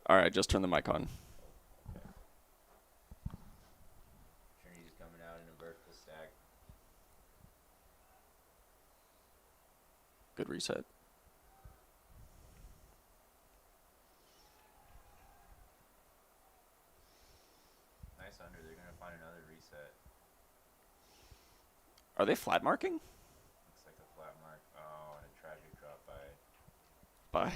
All right, just turn the mic on. Trinity's coming out in a vertical stack. Good reset. Nice under. They're going to find another reset. Are they flat marking? Looks like a flat mark. Oh, and a tragic drop by Bye.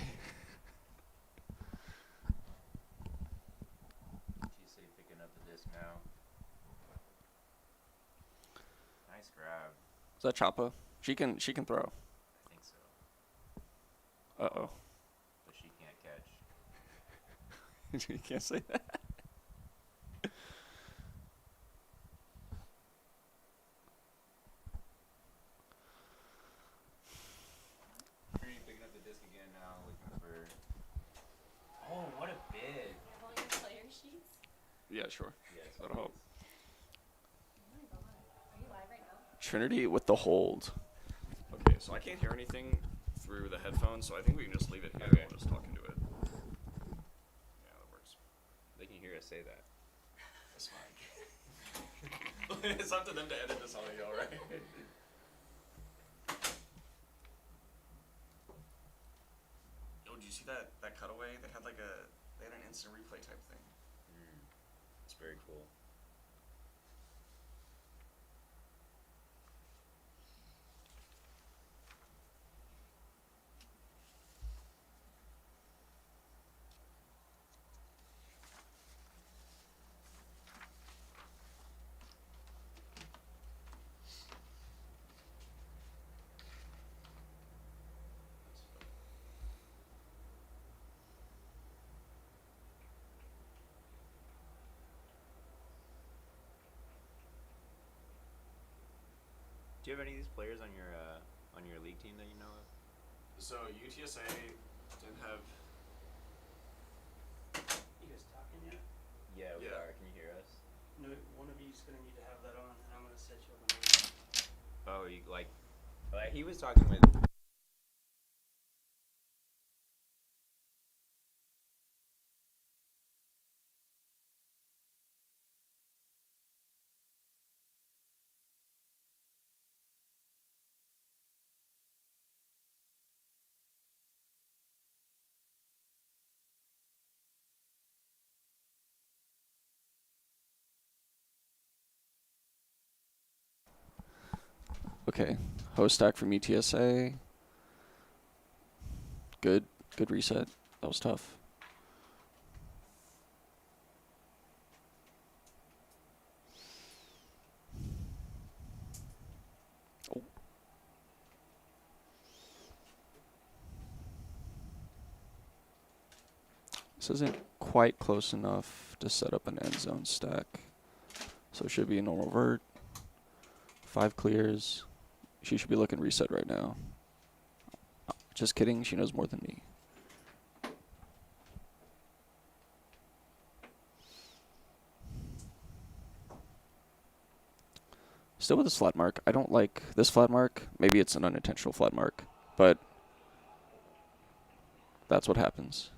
UTSA picking up the disc now. Nice grab. Is that Choppa? She can throw. I think so. Uh-oh. But she can't catch. You can't say that. Trinity picking up the disc again now, looking for. Oh, what a bid! You have all your player sheets? Yeah, sure. Yes, That'll help. Oh my god. Are you live right now? Trinity with the hold. Okay, so I can't hear anything through the headphones, so I think we can just leave it here. Okay. We'll just talk into it. Yeah, that works. They can hear us say that. That's fine. It's up to them to edit this audio, right? Yo, did you see that cutaway? They had an instant replay type thing. It's very cool. Do you have any of these players on your league team that you know of? So UTSA didn't have. You guys talking yet? Yeah, we Yeah. are. Can you hear us? No, one of you's gonna need to have that on, and I'm gonna set you up another. Oh, you like he was talking with. Okay, host stack from UTSA. Good reset. That was tough. Oh. This isn't quite close enough to set up an end zone stack. So it should be a normal vert. 5 clears. She should be looking reset right now. Just kidding, she knows more than me. Still with this flat mark. I don't like this flat mark. Maybe it's an unintentional flat mark, but that's what happens.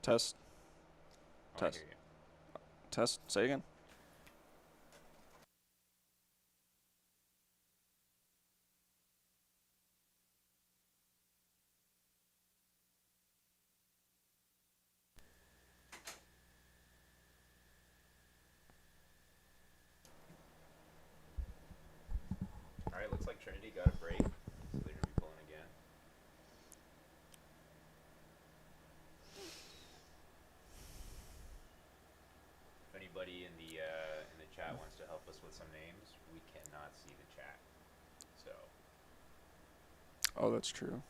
Test. Oh, I Test. hear you. Test. Say again. anybody in the chat wants to help us with some names, we cannot see the chat. So Oh, that's true.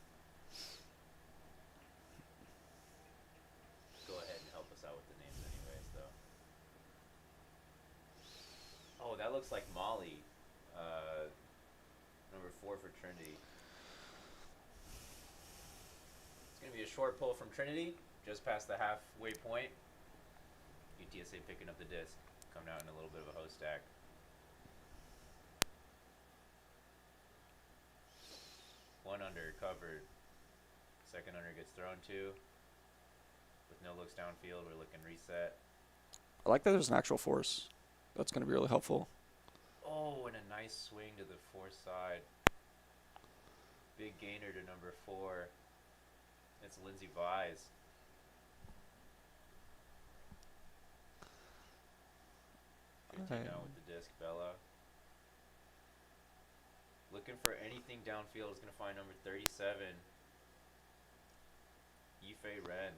go ahead and help us out with the names anyways, though. Oh, that looks like Molly. Number 4 for Trinity. It's going to be a short pull from Trinity, just past the halfway point. UTSA picking up the disc, coming out in a little bit of a host stack. One under, covered. Second under gets thrown to. With no looks downfield, we're looking reset. I like that there's an actual force. That's going to be really helpful. Oh, and a nice swing to the 4 side. Big gainer to number 4. It's Lindsey Vise. Good team now with the disc, Bella. Looking for anything downfield is going to find number 37. Yifei Ren.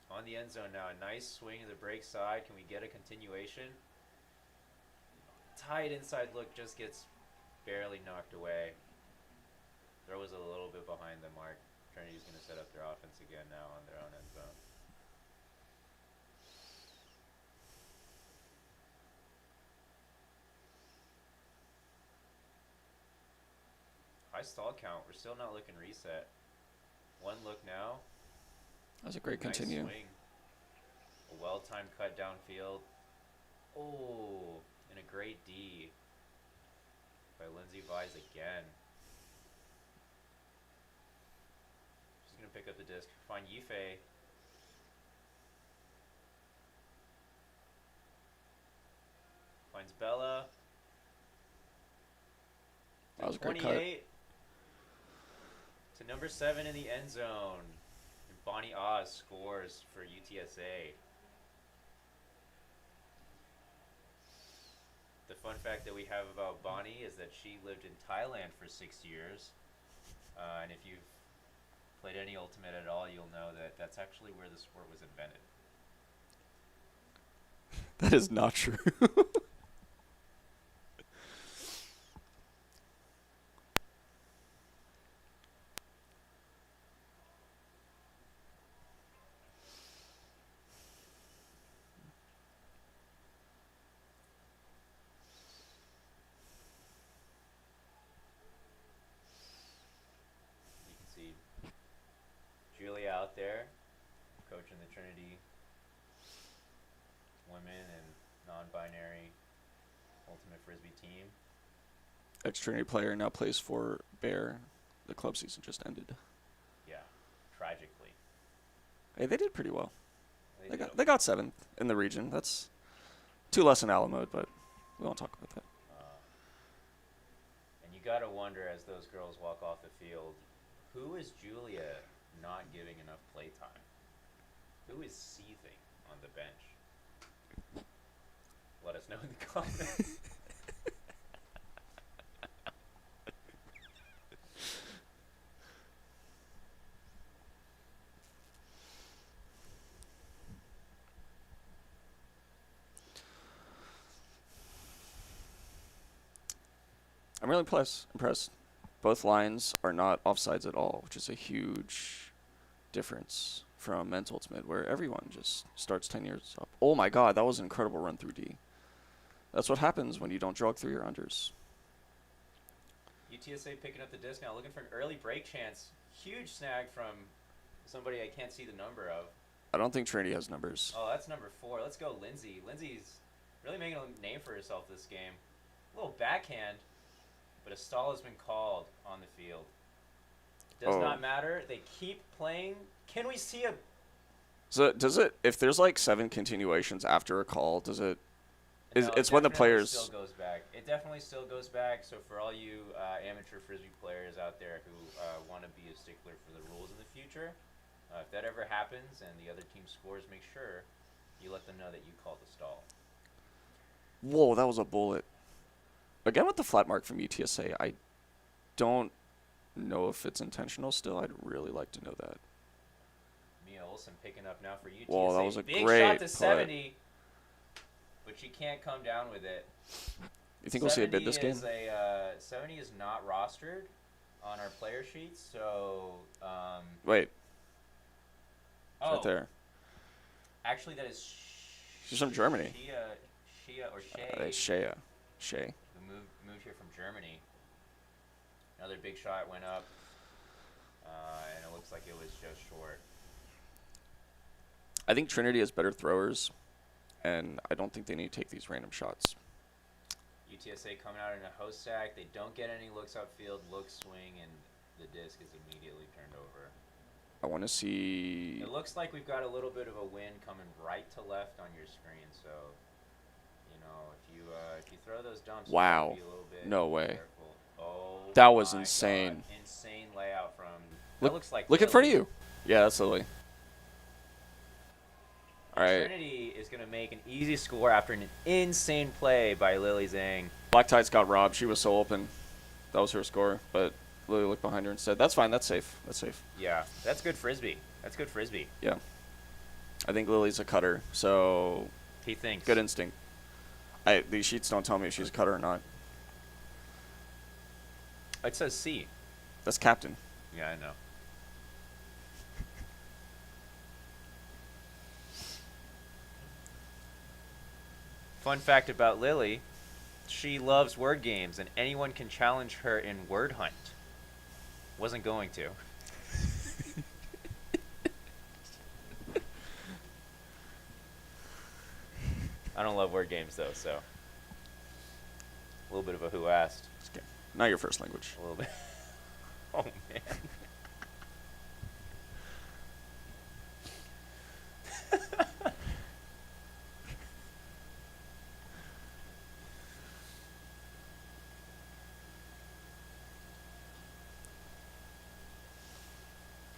On the end zone now. A nice swing to the break side. Can we get a continuation? Tight inside look just gets barely knocked away. Throw was a little bit behind the mark. Trinity's going to set up their offense again now on their own end zone. High stall count. We're still not looking reset. One look now. That's a great Nice continue. swing. A well-timed cut downfield. Oh, and a great D by Lindsey Vise again. She's going to pick up the disc. Find Yifei. Finds Bella. That was a great cut. 28 to number 7 in the end zone. And Bonnie Oz scores for UTSA. The fun fact that we have about Bonnie is that she lived in Thailand for 6 years. And if you've played any Ultimate at all, you'll know that that's actually where the sport was invented. That is not true. You can see Julia out there coaching the Trinity women and non-binary Ultimate Frisbee team. Ex-Trinity player now plays for Bear. The club season just ended. Yeah, tragically. Hey, they did pretty well. They did They got 7th in the region. That's 2 less than Alamo, but we won't talk about that. And you gotta wonder as those girls walk off the field, who is Julia not giving enough play time? Who is seething on the bench? Let us know in the comments. I'm really impressed. Both lines are not offsides at all, which is a huge difference from men's ultimate, where everyone just starts 10 years up. Oh my god, that was an incredible run through D. That's what happens when you don't jog through your unders. UTSA picking up the disc now, looking for an early break chance. Huge snag from somebody I can't see the number of. I don't think Trinity has numbers. Oh, that's number 4. Let's go, Lindsay. Lindsay's really making a name for herself this game. A little backhand, but a stall has been called on the field. Does not matter. They keep playing. Can we see a... So does it, if there's like 7 continuations after a call, does it, No, it's when the players... It still goes back. It definitely still goes back. So for all you amateur Frisbee players out there who want to be a stickler for the rules in the future, if that ever happens and the other team scores, make sure you let them know that you called the stall. Whoa, that was a bullet. Again with the flat mark from UTSA, I don't know if it's intentional still. I'd really like to know that. Mia Olsen picking up now for UTSA. Whoa, that was a big great shot to putt. 70, but she can't come down with it. You think we'll see a bid this game? 70 is not rostered on our player sheets, so Wait. oh, Right there. actually that is She's from Germany. Shea or Shay. It's Shea. Shea. Who moved here from Germany. Another big shot went up, and it looks like it was just short. I think Trinity has better throwers, and I don't think they need to take these random shots. UTSA coming out in a host sack. They don't get any looks upfield, look swing, and the disc is immediately turned over. I want to see. It looks like we've got a little bit of a wind coming right to left on your screen, so if you throw those dumps, Wow. you gotta be a little bit No way. careful. Oh, That was my insane. God. Insane layout from. Look, that looks like. look in front of Lily. you. Yeah, that's Lily. All right. Trinity is going to make an easy score after an insane play by Lily Zhang. Black Tides got robbed. She was so open. That was her score, but Lily looked behind her instead. That's fine. That's safe. That's safe. Yeah, that's good frisbee. That's good frisbee. Yeah. I think Lily's a cutter, so He thinks. good instinct. These sheets don't tell me if she's a cutter or not. It says C. That's captain. Yeah, I know. Fun fact about Lily, she loves word games, and anyone can challenge her in Word Hunt. Wasn't going to. I don't love word games, though, so. A little bit of a who asked. Okay. Not your first language. A little bit. Oh, man.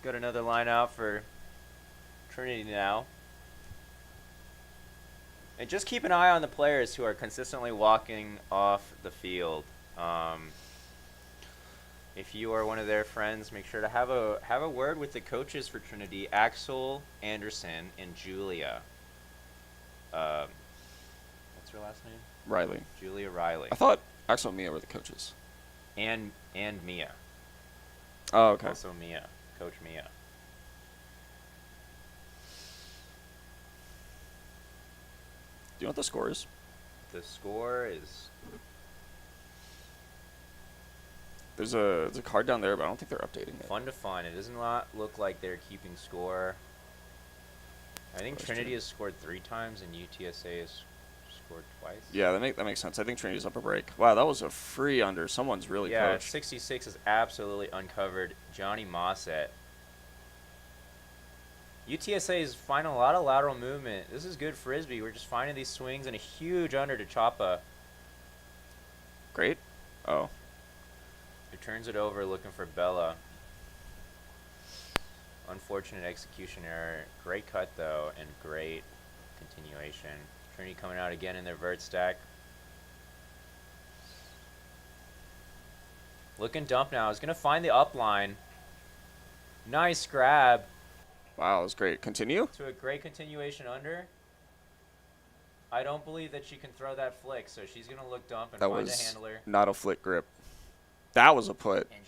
Got another line out for Trinity now. And just keep an eye on the players who are consistently walking off the field. If you are one of their friends, make sure to have a word with the coaches for Trinity, Axel Anderson and Julia. What's her last name? Riley. Julia Riley. I thought Axel and Mia were the coaches. And Mia. Oh, okay. Also Mia. Coach Mia. Do you know what the score is? The score is There's a card down there, but I don't think they're updating it. fun to find. It does not look like they're keeping score. I think Question. Trinity has scored 3 times and UTSA has scored twice. Yeah, that makes sense. I think Trinity's up a break. Wow, that was a free under. Someone's really Yeah, coached. 66 is absolutely uncovered. Johnny Mossett. UTSA is finding a lot of lateral movement. This is good frisbee. We're just finding these swings and a huge under to Choppa. Great. Oh. Who turns it over looking for Bella. Unfortunate execution error. Great cut, though, and great continuation. Trinity coming out again in their vert stack. Looking dump now. Is going to find the up line. Nice grab. Wow, that was great. Continue? To a great continuation under. I don't believe that she can throw that flick, so she's going to look dump and That find a was handler. not a flick grip. That was a put. And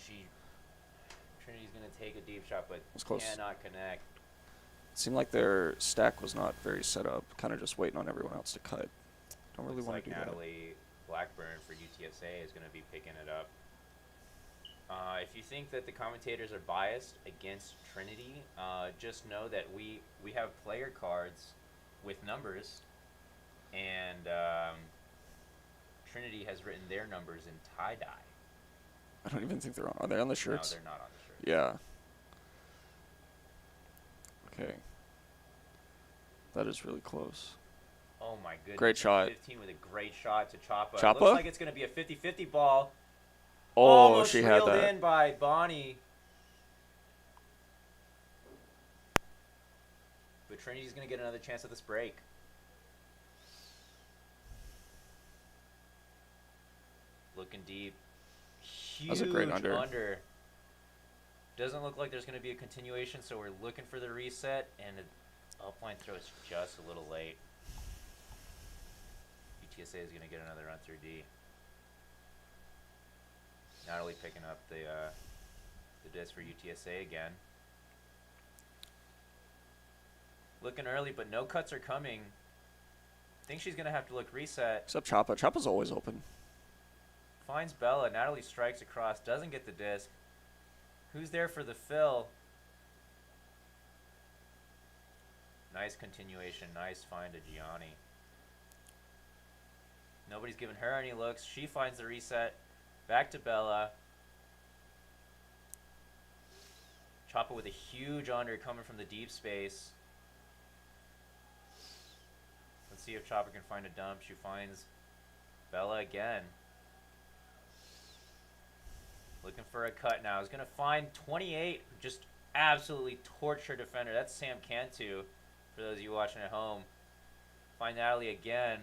Trinity's going to take a deep shot, but was close. cannot connect. It seemed like their stack was not very set up. Kind of just waiting on everyone else to cut. Don't really Looks want like to do that. Natalie Blackburn for UTSA is going to be picking it up. If you think that the commentators are biased against Trinity, just know that we have player cards with numbers, and Trinity has written their numbers in tie-dye. I don't even think they're on. Are they on the shirts? No, they're not on the shirt. Yeah. Okay. That is really close. Oh, my goodness. Great shot. 15 with a great shot to Choppa. Choppa? Looks like it's going to be a 50-50 ball. Oh, Almost she had reeled that. in by Bonnie. But Trinity's going to get another chance at this break. Looking deep. Huge That was a great under. Doesn't look like there's going to be a continuation, so we're looking for the reset, and the upline throw is just a little late. UTSA is going to get another run through D. Natalie picking up the disc for UTSA again. Looking early, but no cuts are coming. Think she's going to have to look reset. Except Choppa. Choppa's always open. Finds Bella. Natalie strikes across. Doesn't get the disc. Who's there for the fill? Nice continuation. Nice find to Gianni. Nobody's giving her any looks. She finds the reset. Back to Bella. Choppa with a huge under coming from the deep space. Let's see if Choppa can find a dump. She finds Bella again. Looking for a cut now. Is going to find 28. Just absolutely torch her defender. That's Sam Cantu, for those of you watching at home. Find Natalie again.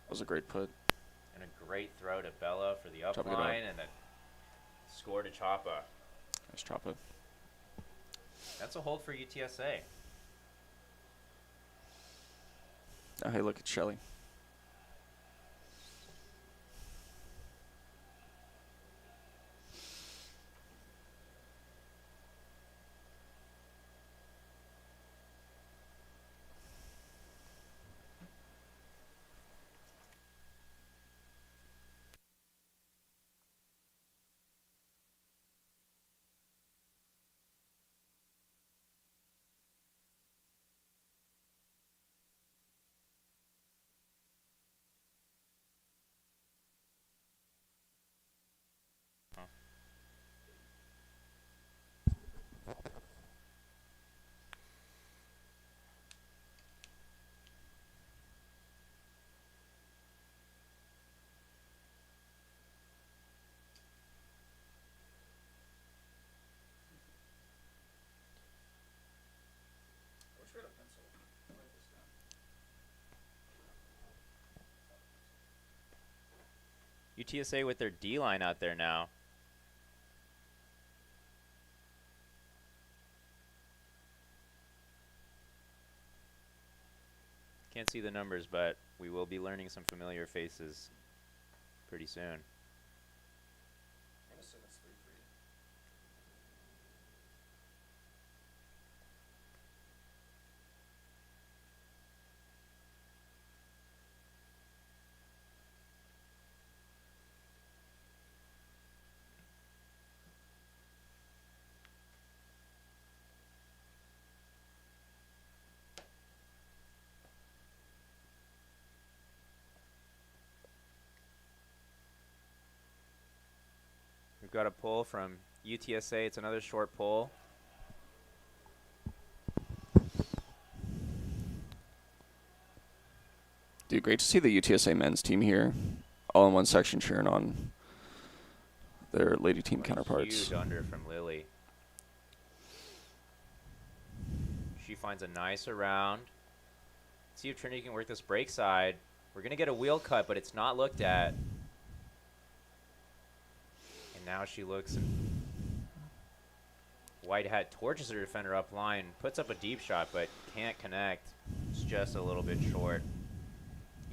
That was a great put. And a great throw to Bella for the Choppa, good upline. And a score to Choppa. Nice Choppa. That's a hold for UTSA. Oh, hey, look at Shelly. UTSA with their D line out there now. Can't see the numbers, but we will be learning some familiar faces pretty soon. We've got a pull from UTSA. It's another short pull. Dude, great to see the UTSA men's team here. All in one section cheering on their lady team counterparts. Huge under from Lily. She finds a nice around. See if Trinity can work this break side. We're going to get a wheel cut, but it's not looked at. And now she looks, and White Hat torches her defender up line, puts up a deep shot, but can't connect. It's just a little bit short.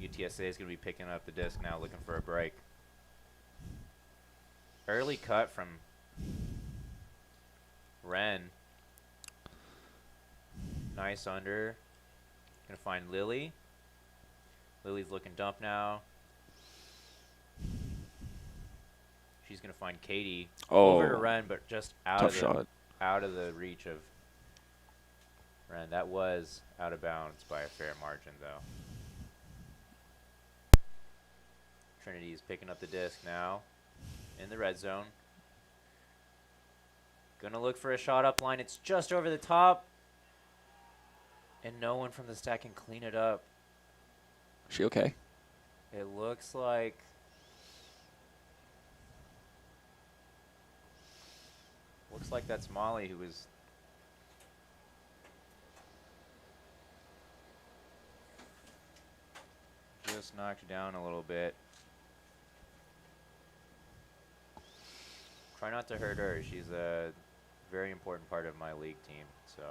UTSA is going to be picking up the disc now, looking for a break. Early cut from Wren. Nice under. Going to find Lily. Lily's looking dump now. She's going to find Katie. Over to Wren, but just out tough of shot. Out of the reach of Wren. That was out of bounds by a fair margin, though. Trinity is picking up the disc now in the red zone. Gonna look for a shot up line. It's just over the top. And no one from the stack can clean it up. She okay? It looks like that's Molly, who was just knocked down a little bit. Try not to hurt her. She's a Very important part of my league team. So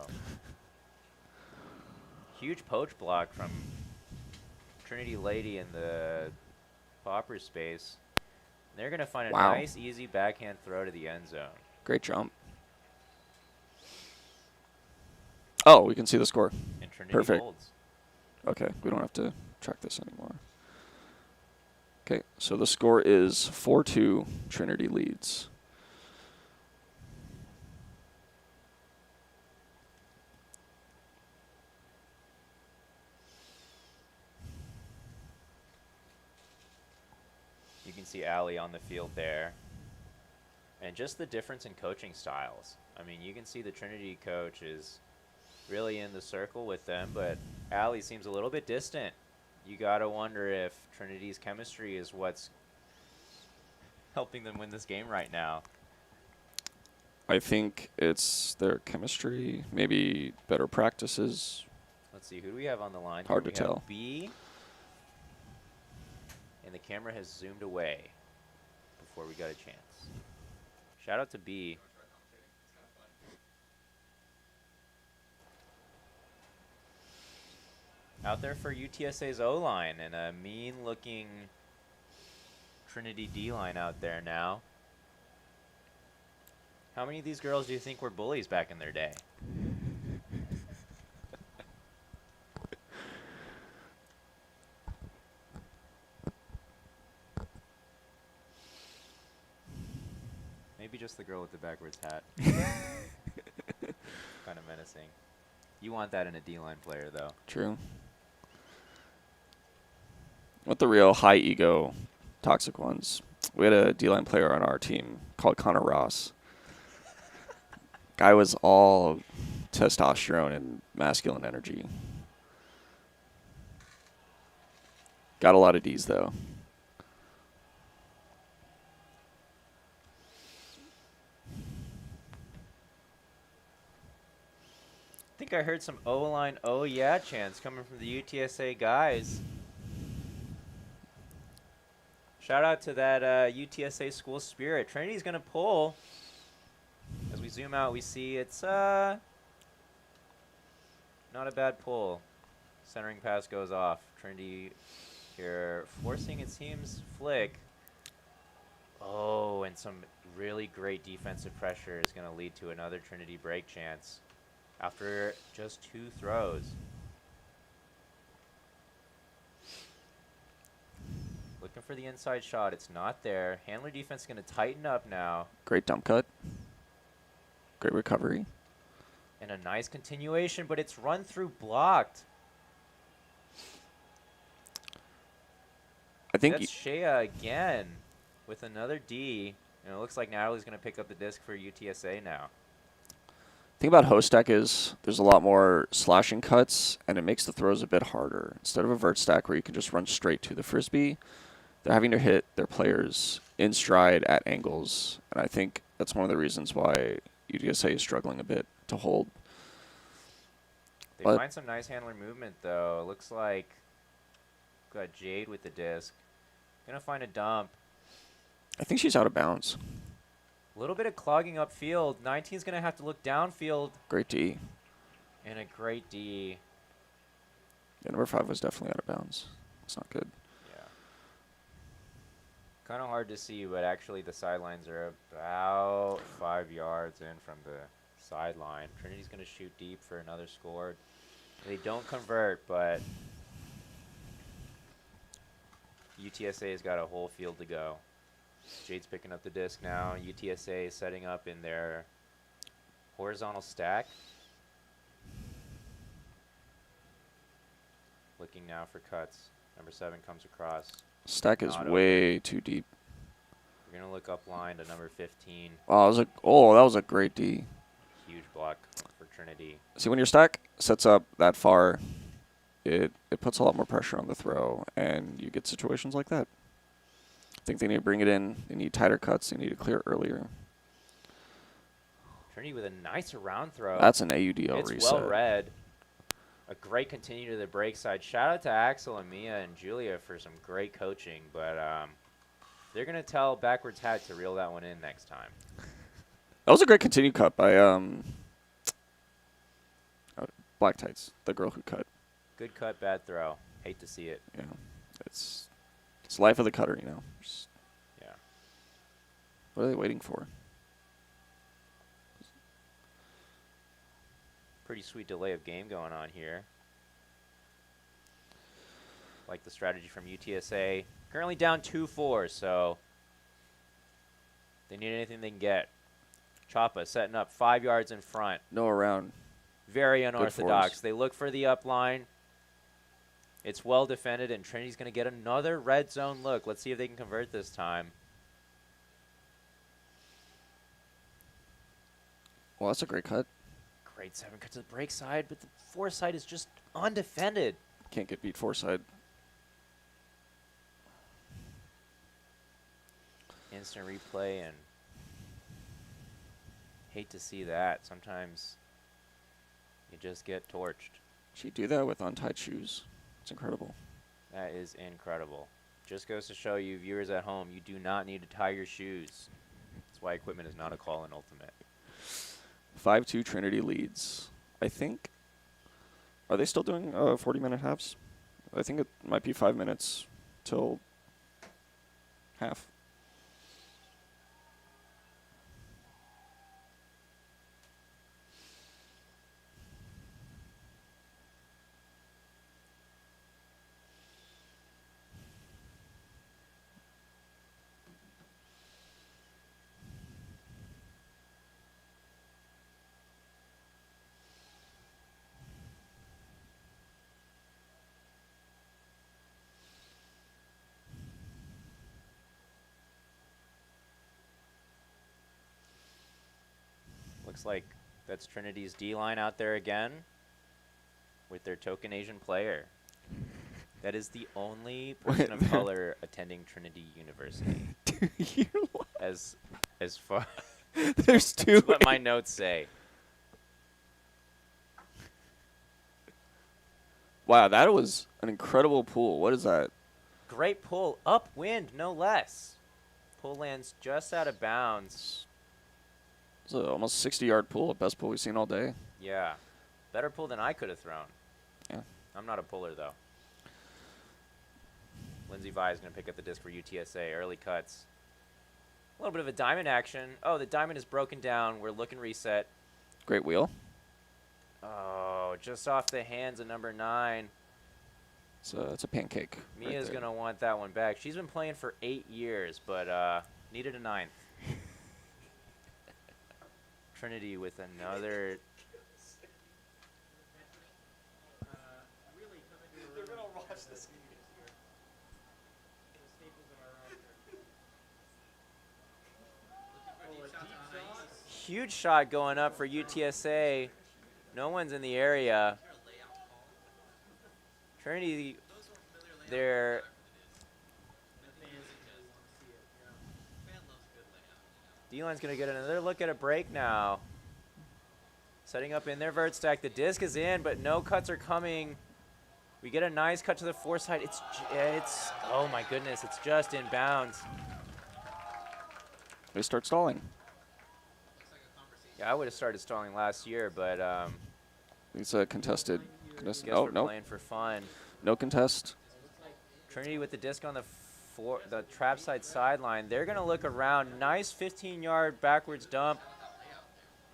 huge poach block from Trinity Lady in the popper space. They're going to find a Wow. nice, easy backhand throw to the end zone. Great jump. Oh, we can see the score. And Trinity Perfect. holds. Okay, we don't have to track this anymore. Okay, so the score is 4-2. Trinity leads. You can see Allie on the field there. And just the difference in coaching styles. I mean, you can see the Trinity coach is really in the circle with them, but Allie seems a little bit distant. You got to wonder if Trinity's chemistry is what's helping them win this game right now. I think it's their chemistry, maybe better practices. Let's see, who do we have on the line? Hard Here to we have tell. B, and the camera has zoomed away before we got a chance. Shout out to B. Out there for UTSA's O-line and a mean-looking Trinity D-line out there now. How many of these girls do you think were bullies back in their day? Maybe just the girl with the backwards hat. Kind of menacing. You want that in a D-line player, though. True. With the real high ego, toxic ones. We had a D-line player on our team called Connor Ross. Guy was all testosterone and masculine energy. Got a lot of D's, though. I think I heard some O-line, oh yeah chants coming from the UTSA guys. Shout out to that UTSA school spirit. Trinity's going to pull. As we zoom out, we see it's not a bad pull. Centering pass goes off. Trinity here forcing, it seems, flick. Oh, and some really great defensive pressure is going to lead to another Trinity break chance after just 2 throws. Looking for the inside shot. It's not there. Handler defense is going to tighten up now. Great dump cut. Great recovery. And a nice continuation, but it's run through blocked. I think That's Shea again with another D. And it looks like Natalie's going to pick up the disc for UTSA now. thing about Hostek is there's a lot more slashing cuts, and it makes the throws a bit harder. Instead of a vert stack where you can just run straight to the frisbee, they're having to hit their players in stride at angles. And I think that's one of the reasons why UTSA is struggling a bit to hold. They But find some nice handler movement, though. It looks like got Jade with the disc. Going to find a dump. I think she's out of bounds. A little bit of clogging upfield. 19's going to have to look downfield. Great D. And a great D. Yeah, number 5 was definitely out of bounds. It's not good. Yeah. Kind of hard to see, but actually the sidelines are about 5 yards in from the sideline. Trinity's going to shoot deep for another score. They don't convert, but UTSA has got a whole field to go. Jade's picking up the disc now. UTSA is setting up in their horizontal stack. Looking now for cuts. Number 7 comes across. Stack is Not way too deep. We're going to look up line to number 15. Oh, that was a great D. Huge block for Trinity. See, when your stack sets up that far, it puts a lot more pressure on the throw, and you get situations like that. I think they need to bring it in. They need tighter cuts. They need to clear earlier. Trinity with a nice around throw. That's an AUDL it's reset. well read. A great continue to the break side. Shout out to Axel and Mia and Julia for some great coaching, but they're going to tell backwards hat to reel that one in next time. That was a great continue cut by Black Tights, the girl who cut. Good cut, bad throw. Hate to see it. Yeah, it's life of the cutter, you know. Just, Yeah. what are they waiting for? Pretty sweet delay of game going on here. Like the strategy from UTSA. Currently down 2-4, so they need anything they can get. Chapa setting up 5 yards in front. No around. Very force. unorthodox. They look for the up line. It's well defended, and Trinity's going to get another red zone look. Let's see if they can convert this time. Well, that's a great cut. Great 7 cut to the break side, but the 4 side is just undefended. Can't get beat 4 side. Instant replay, and hate to see that. Sometimes you just get torched. She'd do that with untied shoes. It's incredible. That is incredible. Just goes to show you, viewers at home, you do not need to tie your shoes. That's why equipment is not a call in Ultimate. 5-2 Trinity leads. I think. Are they still doing 40-minute halves? I think it might be 5 minutes till half. Looks like that's Trinity's D-line out there again with their token Asian player. That is the only person of color attending Trinity University. As far There's two. what my notes say. Wow, that was an incredible pull. What is that? Great pull, upwind, no less. Pull lands just out of bounds. It's an almost 60-yard pull, the best pull we've seen all day. Yeah, better pull than I could have thrown. Yeah. I'm not a puller though. Lindsey Vi is going to pick up the disc for UTSA. Early cuts. A little bit of a diamond action. Oh, the diamond is broken down. We're looking reset. Great wheel. Oh, just off the hands of number 9. It's a pancake. Mia's going to want that one back. She's been playing for 8 years, but needed a 9th. Trinity with another. They're gonna watch this game here. The staples of our roster. Huge shot going up for UTSA. No one's in the area. Trinity, they're D-line's going to get another look at a break now. Setting up in their vert stack. The disc is in, but no cuts are coming. We get a nice cut to the 4 side. It's oh my goodness, it's just in bounds. They start stalling. Yeah, I would have started stalling last year, but It's a contested. guess Oh, we're no. playing for fun. No contest. Trinity with the disc on the trap side sideline. They're going to look around. Nice 15-yard backwards dump.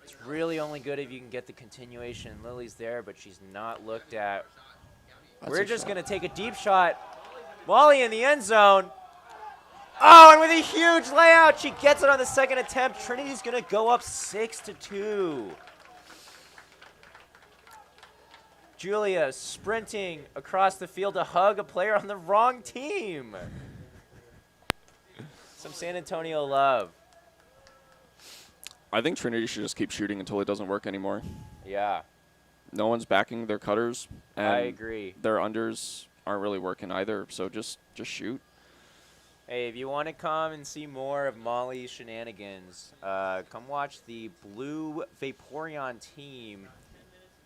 It's really only good if you can get the continuation. Lily's there, but she's not looked at. We're just going to take a deep shot. Molly in the end zone. Oh, and with a huge layout, she gets it on the second attempt. Trinity's going to go up 6-2. Julia sprinting across the field to hug a player on the wrong team. Some San Antonio love. I think Trinity should just keep shooting until it doesn't work anymore. Yeah, No one's backing their cutters. And I agree. Their unders aren't really working either, so just shoot. Hey, if you want to come and see more of Molly's shenanigans, come watch the Blue Vaporeon team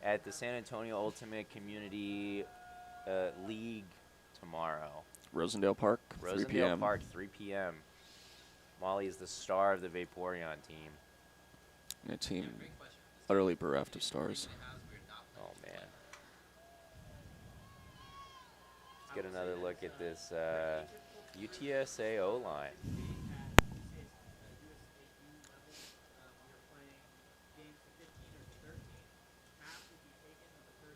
at the San Antonio Ultimate Community League tomorrow. Rosendale Park, 3 Rosendale p.m. Park, 3 p.m. Molly is the star of the Vaporeon team. And a team utterly bereft of stars. Oh man. Let's get another look at this UTSA O line.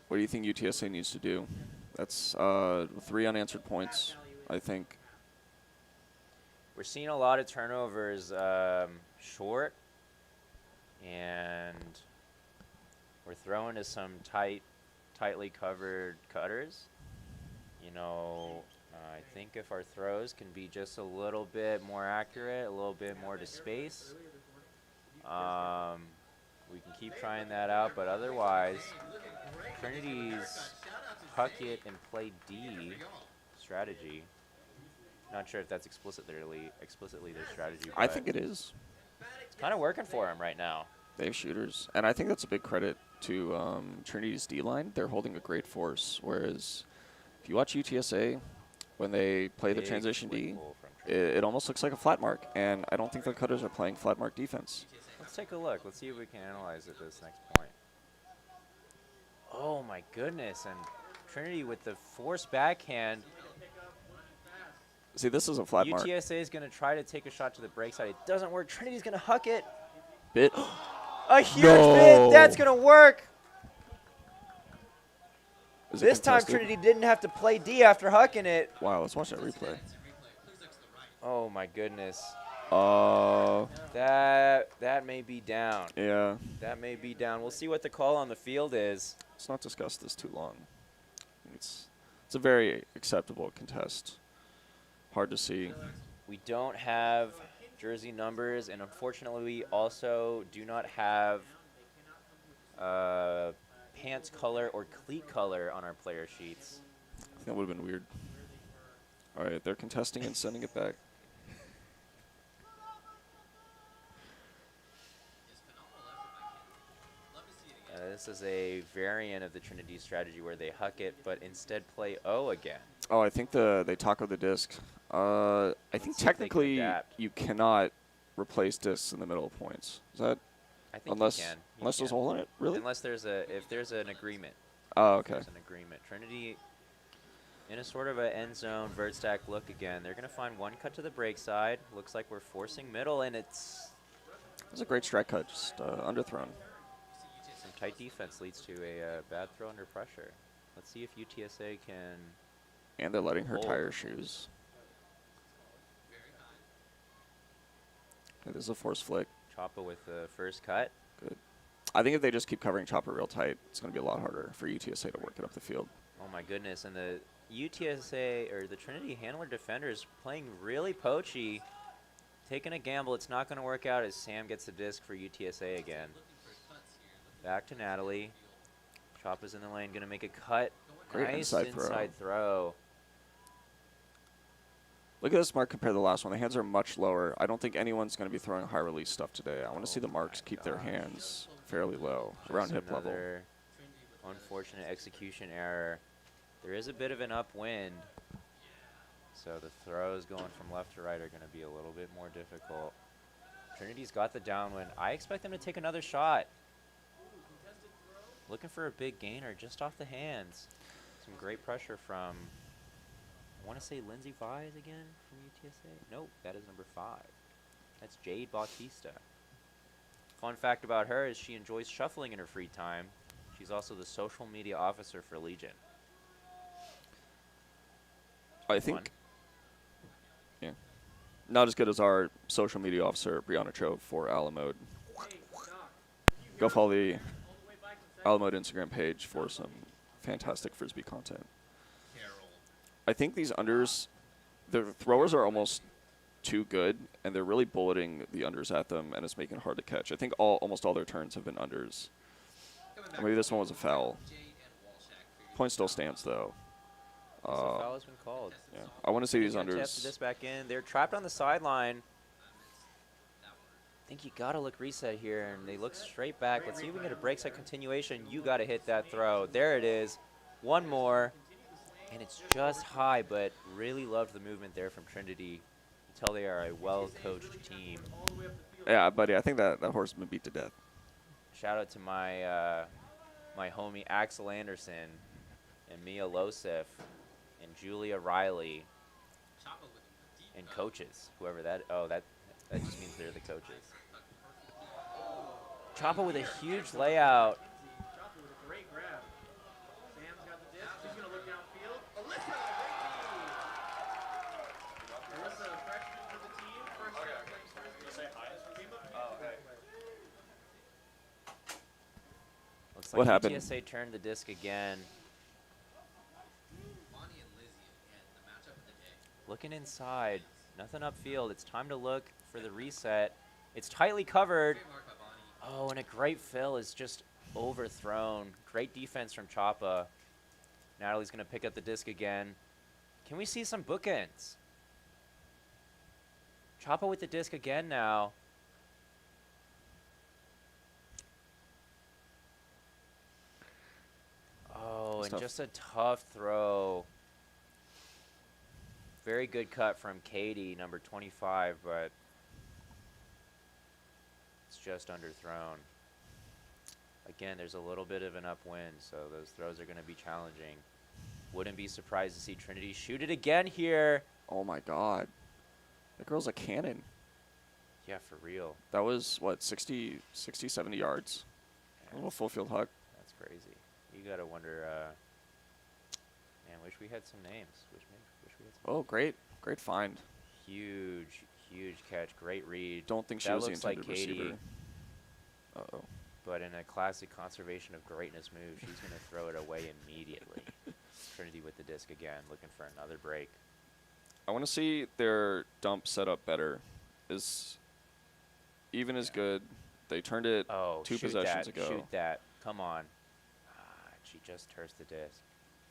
What do you think UTSA needs to do? That's 3 unanswered points, I think. We're seeing a lot of turnovers short, and we're throwing to some tightly covered cutters. You know, I think if our throws can be just a little bit more accurate, a little bit more to space, we can keep trying that out. But otherwise, Trinity's huck it and play D strategy. Not sure if that's explicitly their strategy. I think it is. It's kind of working for them right now. They have shooters. And I think that's a big credit to Trinity's D-line. They're holding a great force. Whereas if you watch UTSA, when they play the Big transition swing D, pull from Trinity. it almost looks like a flat mark. And I don't think the cutters are playing flat mark defense. Let's take a look. Let's see if we can analyze it this next point. Oh my goodness, and Trinity with the forced backhand. See, this is a flat mark. UTSA is going to try to take a shot to the break side. It doesn't work. Trinity's going to huck it. Bit. A huge No. bit. That's going to work. Is it This time contested? Trinity didn't have to play D after hucking it. Wow, let's watch that replay. Oh my goodness. Uh, That may be down. yeah. That may be down. We'll see what the call on the field is. Let's not discuss this too long. It's a very acceptable contest. Hard to see. We don't have jersey numbers, and unfortunately, we also do not have pants color or cleat color on our player sheets. I think that would have been weird. All right, they're contesting and sending it back. This is a variant of the Trinity strategy where they huck it, but instead play O again. Oh, I think they taco the disc. I think see if they can technically adapt. you cannot replace discs in the middle of points. Is that I think unless you can. unless there's a hole in it? Really? Unless if there's an agreement. Oh, okay. There's an agreement. Trinity in a sort of an end zone vert stack look again. They're going to find one cut to the break side. Looks like we're forcing middle, and it's That's a great strike cut, just underthrown. some tight defense leads to a bad throw under pressure. Let's see if UTSA can. And they're letting her Hold. tire shoes. Okay, this is a force flick. Choppa with the first cut. Good. I think if they just keep covering Chopper real tight, it's going to be a lot harder for UTSA to work it up the field. Oh my goodness, and the UTSA or the Trinity handler defenders playing really poachy, taking a gamble. It's not going to work out as Sam gets the disc for UTSA again. Back to Natalie. Choppa's in the lane, going to make a cut. Great nice inside throw. Look at this mark compared to the last one. The hands are much lower. I don't think anyone's going to be throwing high release stuff today. I want to see the marks keep their hands fairly low, around Just hip level. another unfortunate execution error. There is a bit of an upwind, so the throws going from left to right are going to be a little bit more difficult. Trinity's got the downwind. I expect them to take another shot. Looking for a big gainer just off the hands. Some great pressure from, I want to say Lindsay Vise again from UTSA. Nope, that is number 5. That's Jade Bautista. Fun fact about her is she enjoys shuffling in her free time. She's also the social media officer for Legion. I think, yeah, not as good as our social media officer, Brianna Cho, for Alamo. Go follow the Alamo Instagram page for some fantastic Frisbee content. I think these unders, the throwers are almost too good, and they're really bulleting the unders at them, and it's making it hard to catch. I think almost all their turns have been unders. Or maybe this one was a foul. Point still stands, though. So foul has been called. Yeah, I want to see these Gonna tap unders. this back in. They're trapped on the sideline. I think you gotta look reset here, and they look straight back. Let's see if we can get a break side continuation. You gotta hit that throw. There it is. One more, and it's just high, but really loved the movement there from Trinity. You tell they are a well-coached team. Yeah, buddy, I think that horse has been beat to death. Shout out to my homie Axel Anderson and Mia Losif and Julia Riley and coaches, whoever that. Oh, that just means they're the coaches. Choppa with a huge layout. Chopper with a great grab. Sam's got the disc. She's going to look downfield. Alyssa, great. Alyssa, freshman for the team. First time playing Frisbee. Say hi. Oh, hey. Looks like What happened? UTSA turned the disc again. Looking inside. Nothing upfield. It's time to look for the reset. It's tightly covered. Oh, and a great fill is just overthrown. Great defense from Choppa. Natalie's going to pick up the disc again. Can we see some bookends? Choppa with the disc again now. Oh, and just a tough throw. Very good cut from Katie, number 25, but it's just underthrown. Again, there's a little bit of an upwind, so those throws are going to be challenging. Wouldn't be surprised to see Trinity shoot it again here. Oh my God. That girl's a cannon. Yeah, for real. That was, what, 60, 70 yards? A little full field hug. That's crazy. You got to wonder, man, wish we had some names. Wish we had some Oh, great. Great find. Huge catch. Great read. Don't think she That was the looks like intended Katie. receiver. Uh-oh. But in a classic conservation of greatness move, she's going to throw it away immediately. Trinity with the disc again, looking for another break. I want to see their dump setup better. Is even as good. They turned it Oh, two shoot possessions that, ago. shoot that. Come on. She just turfed the disc.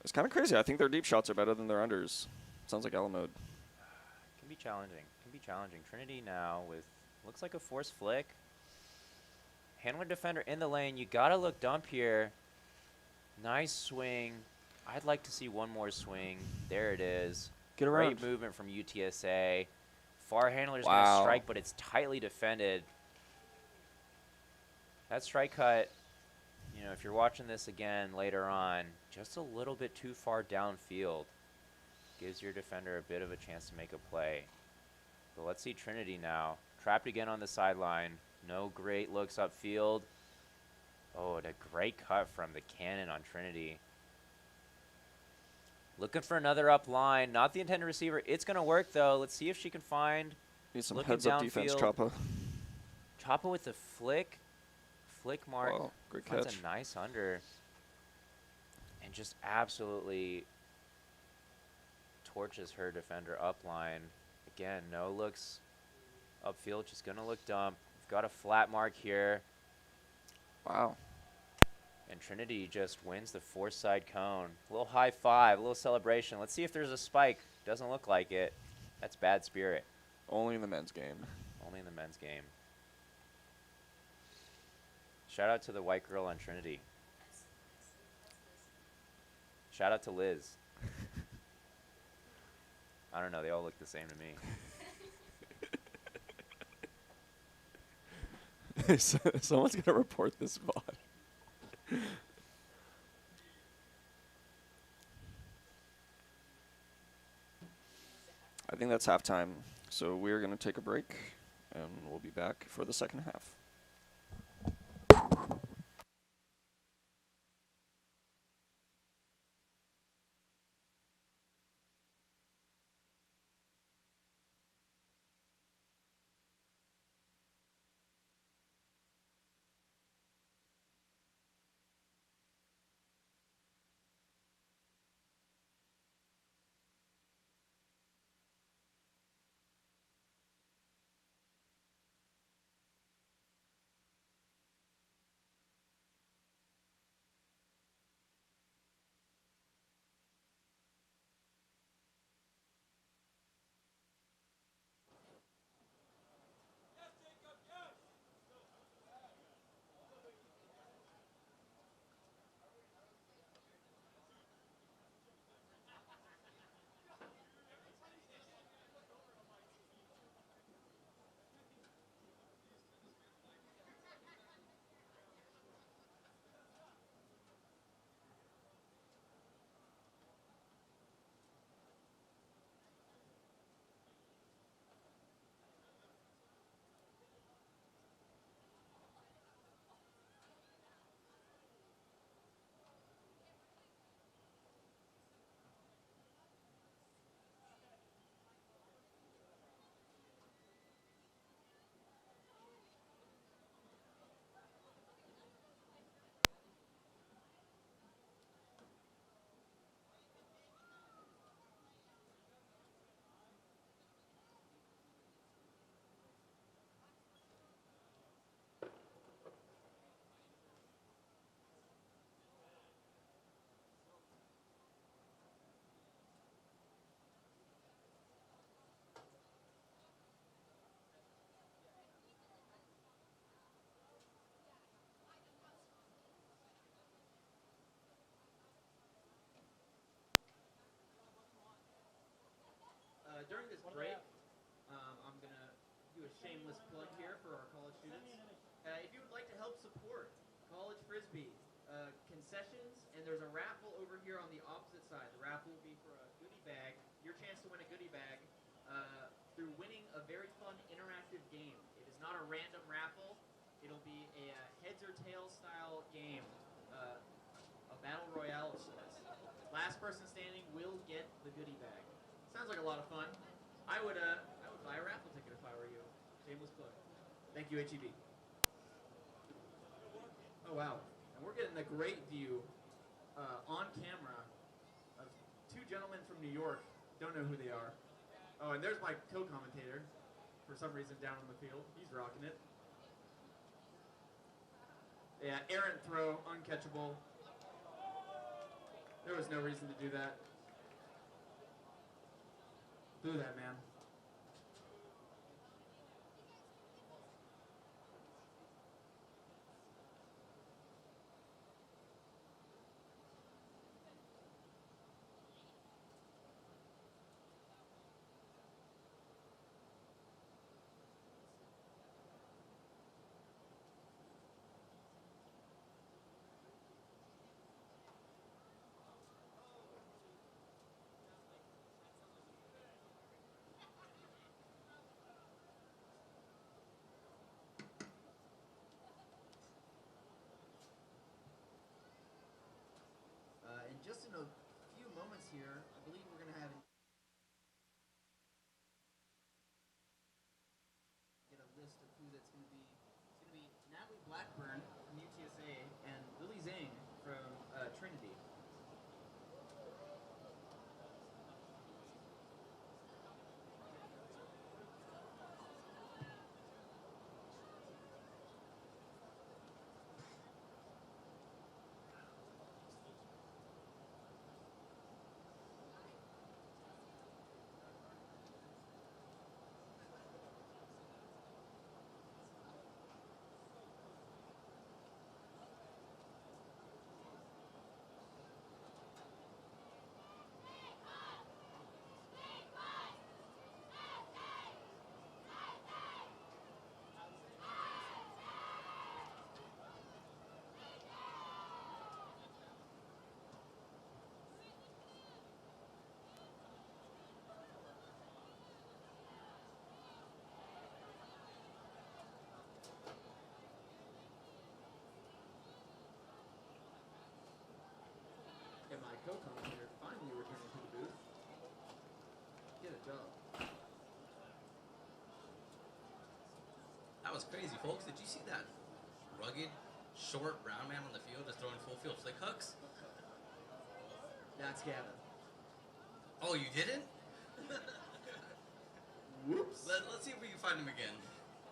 It's kind of crazy. I think their deep shots are better than their unders. Sounds like Alamo. Can be challenging. Trinity now with, looks like a forced flick. Handler defender in the lane. You got to look dump here. Nice swing. I'd like to see one more swing. There it is. Get around. Great movement from UTSA. Far handler's Wow. going to strike, but it's tightly defended. That strike cut, you know, if you're watching this again later on, just a little bit too far downfield. Gives your defender a bit of a chance to make a play. But let's see Trinity now. Trapped again on the sideline. No great looks upfield. Oh, and a great cut from the cannon on Trinity. Looking for another up line. Not the intended receiver. It's going to work, though. Let's see if she can find. Need some Looking heads-up defense, downfield. Choppa. Choppa with the flick. Flick mark. Wow, great Finds catch. a nice under. And just absolutely torches her defender up line. Again, no looks upfield. She's going to look dump. We've got a flat mark here. Wow. And Trinity just wins the fourth side cone. A little high five, a little celebration. Let's see if there's a spike. Doesn't look like it. That's bad spirit. Only in the men's game. Only in the men's game. Shout out to the white girl on Trinity. Shout out to Liz. I don't know, they all look the same to me. Someone's going to report this VOD. I think that's halftime. So we're going to take a break, and we'll be back for the second half. do a shameless plug here for our college students. If you would like to help support college frisbee concessions, and there's a raffle over here on the opposite side. The raffle will be for a goodie bag. Your chance to win a goodie bag through winning a very fun interactive game. It is not a random raffle. It'll be a heads or tails style game, a battle royale of sorts. Last person standing will get the goodie bag. Sounds like a lot of fun. I would buy a raffle ticket if I were you. Shameless plug. Thank you, HEB. Oh wow, and we're getting a great view on camera of two gentlemen from New York. Don't know who they are. Oh, and there's my co-commentator, for some reason down on the field. He's rocking it. Yeah, errant throw, uncatchable. There was no reason to do that. Do that, man. And just in a few moments here, I believe we're going to have get a list of who that's going to be. It's going to be Natalie Blackburn from UTSA and Lily Zhang from Trinity. And my co-commentator finally returning to the booth. Get a job. That was crazy, folks. Did you see that rugged, short, round man on the field just throwing full field flick hooks? That's Gavin. Oh, you didn't? Whoops. Let's see if we can find him again.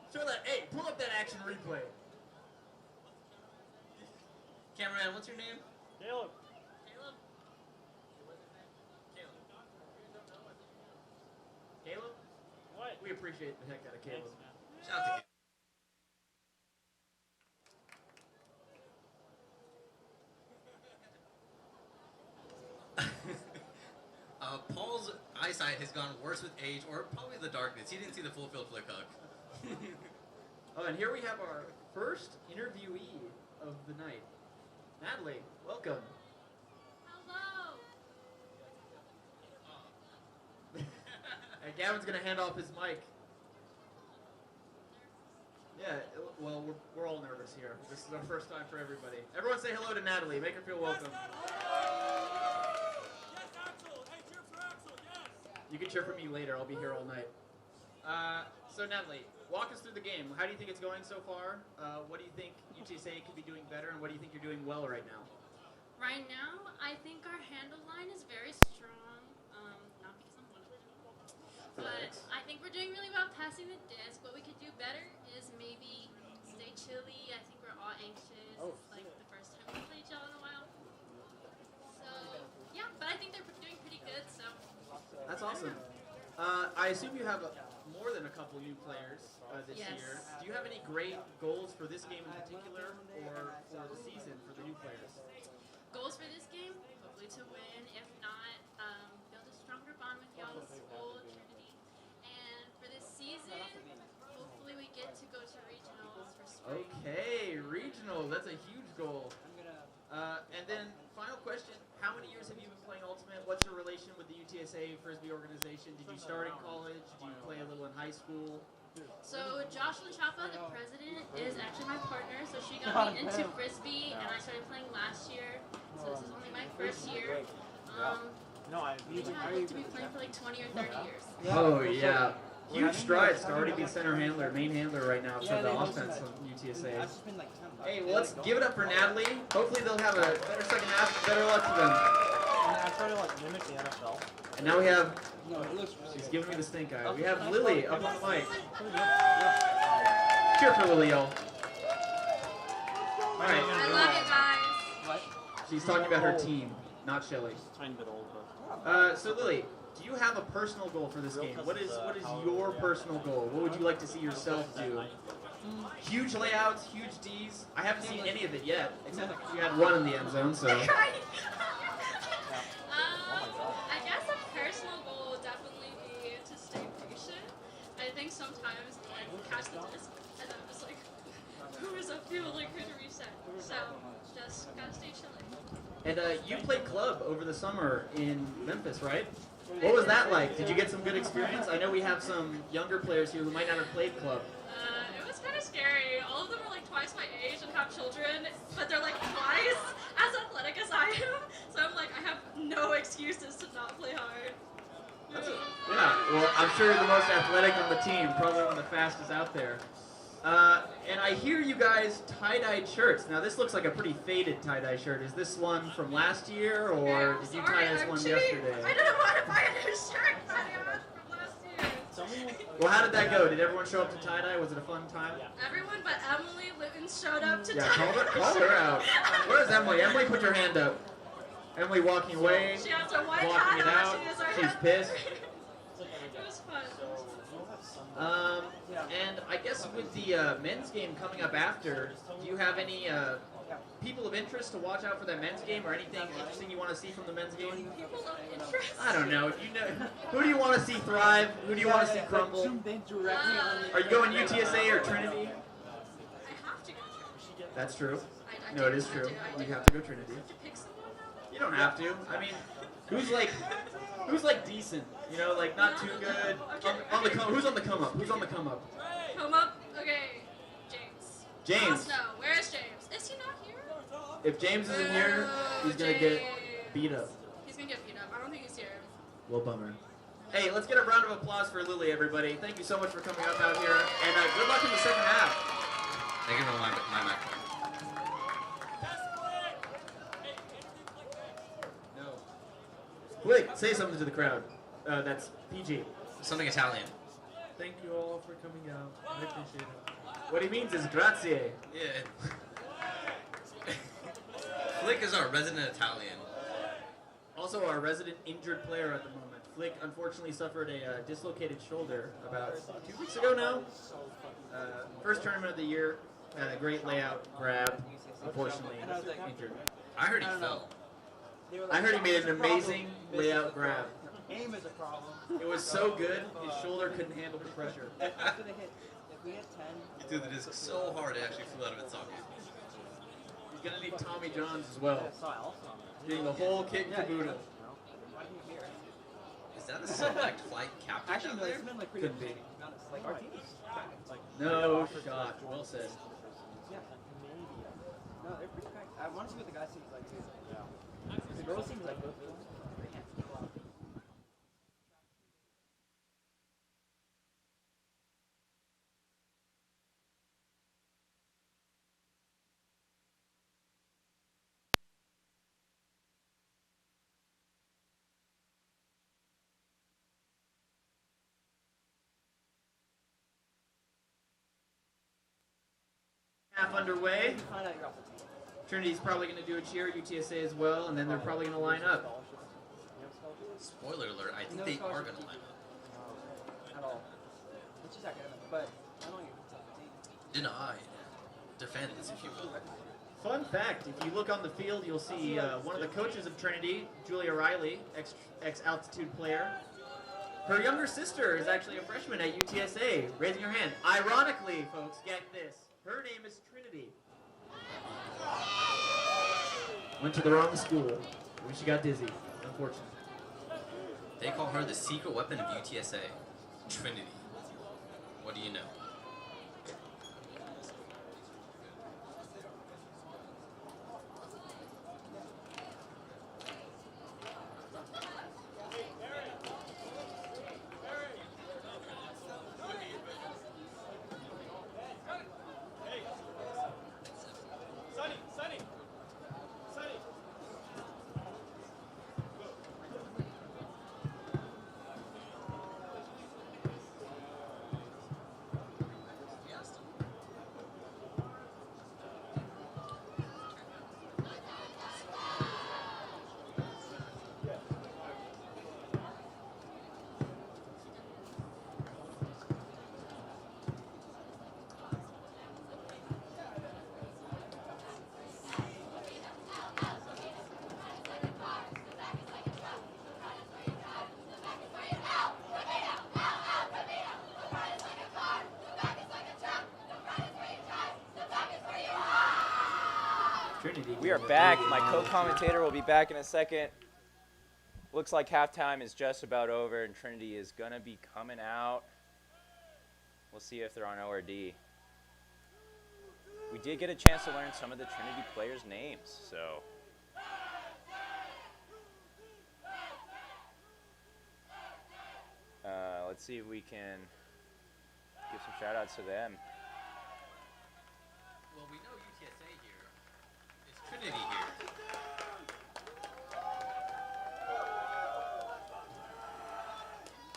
Show that. Hey, pull up that action replay. Cameraman, what's your name? Caleb. Caleb. Caleb. Caleb? What? We appreciate the heck out of Caleb. Thanks, man. Shout out to Caleb. Paul's eyesight has gone worse with age, or probably the darkness. He didn't see the full field flick hook. Oh, and here we have our first interviewee of the night. Natalie, welcome. Hello. And Gavin's going to hand off his mic. Yeah, well, we're all nervous here. This is our first time for everybody. Everyone say hello to Natalie. Make her feel welcome. Yes, Axel. Hey, cheer for Axel. Yes. You can cheer for me later. I'll be here all night. So Natalie, walk us through the game. How do you think it's going so far? What do you think UTSA could be doing better, and what do you think you're doing well right now? Right now, I think our handle line is very strong. Not because I'm one of them, but I think we're doing really well passing the disc. What we could do better is maybe stay chilly. I think we're all anxious. It's like the first time we played y'all in a while. So yeah, but I think they're doing pretty good. So That's awesome. I assume you have more than a couple new players this Yes. year. Do you have any great goals for this game in particular, or for the season for the new players? goals for this game, hopefully to win. If not, build a stronger bond with y'all's school, Trinity. And for this season, hopefully professional. That's a huge goal. And then final question: how many years have you been playing Ultimate? What's your relation with the UTSA Frisbee organization? Did you start in college? Did you play a little in high school? So Jocelyn Chapa, the president, is actually my partner. So she got me into Frisbee, and I started playing last year. So this is only my first year. We hope to be playing for like 20 or 30 years. Oh yeah. Huge strides to already be center handler, main handler right now for the offense of UTSA. Hey, well, let's give it up for Natalie. Hopefully they'll have a better second half. Better luck to them. I try to like mimic the NFL. And now we have, she's giving me the stink eye. We have Lily up on the mic. Cheer for Lily, y'all. All right. I love it, guys. She's talking about her team, not Shelly. Tiny bit old, but. So Lily, do you have a personal goal for this game? What is your personal goal? What would you like to see yourself do? Huge layouts, huge Ds. I haven't seen any of it yet, except you had one in the end zone, so. I guess a personal goal would definitely be to stay patient. I think sometimes I catch the disc and I'm just like, who is up here like who to reset? So just gotta stay chilling. And you played club over the summer in Memphis, right? What was that like? Did you get some good experience? I know we have some younger players here who might not have played club. It was kind of scary. All of them are like twice my age and have children, but they're like twice as athletic as I am. So I'm like, I have no excuses to not play hard. Yeah, well, I'm sure you're the most athletic on the team, probably one of the fastest out there. And I hear you guys tie-dyed shirts. Now this looks like a pretty faded tie-dye shirt. Is this one from last year, or did you tie this one yesterday? I didn't want to buy a new shirt, but it was from last year. Well, how did that go? Did everyone show up to tie-dye? Was it a fun time? Everyone but Emily Litton showed up to Yeah, tie call her out. Where's Emily? Emily, put your hand up. Emily walking away, She has her white walking it hat out. on. She has her She's hat. pissed. It was fun. And I guess with the men's game coming up after, do you have any people of interest to watch out for that men's game, or anything interesting you want to see from the men's game? People of interest. I don't know. If you know, who do you want to see thrive? Who do you want to see crumble? Are you going UTSA or Trinity? I have to go to. That's true. I No, do, it is I true. do, I do. You have to go Trinity. I have to pick someone now? You don't have to. I mean, who's like decent? You know, like not too good. On the who's on the come up? Who's on the come up? Come up. Okay. James. James. No. Where is James? Is he not here? If James isn't here, he's gonna get beat up. He's gonna get beat up. I don't think he's here. Well, bummer. Hey, let's get a round of applause for Lily, everybody. Thank you so much for coming out here, and good luck in the second half. Thank you for my mic. Quick, say something to the crowd. That's PG. Something Italian. Thank you all for coming out. I appreciate it. What he means is grazie. Yeah. Flick is our resident Italian. Also our resident injured player at the moment. Flick unfortunately suffered a dislocated shoulder about 2 weeks ago now. First tournament of the year. Had a great layout grab. Unfortunately injured. I heard he fell. I heard he made an amazing layout grab. Aim is a problem. It was so good, his shoulder couldn't handle the pressure. After they hit, if we hit 10, He threw the disc so hard it actually flew out of its socket. He's gonna need Tommy Johns as well. I saw it also. Getting the whole kit and caboodle. Why didn't you hear it? Is that a select flight captain Actually, down no, there? it's been like pretty Could be. to be honest. Like our team is like No shot. Well said. yeah. No, they're pretty packed. I want to see what the guys seems like too. Yeah. The girls seems like both of them. Half underway. Find out you're off the team. Trinity's probably going to do a cheer, UTSA as well, and then they're probably going to line up. You have scholarships? Spoiler alert, I think No they are scholarships. going to line up. At all. Which is academic, but I don't think it's off the team. Denied. Defends, if you will. Fun fact, if you look on the field, you'll see one of the coaches of Trinity, Julia Riley, ex-altitude player. Her younger sister is actually a freshman at UTSA, raising her hand. Ironically, folks, get this. Her name is Trinity. Went to the wrong school. When she got dizzy, unfortunately. They call her the secret weapon of UTSA, Trinity. What do you know? Trinity. We are back. My co-commentator will be back in a second. Looks like halftime is just about over, and Trinity is going to be coming out. We'll see if they're on O or D. We did get a chance to learn some of the Trinity players' names, so. Let's see if we can give some shout-outs to them. Well, we know UTSA here. Is Trinity here?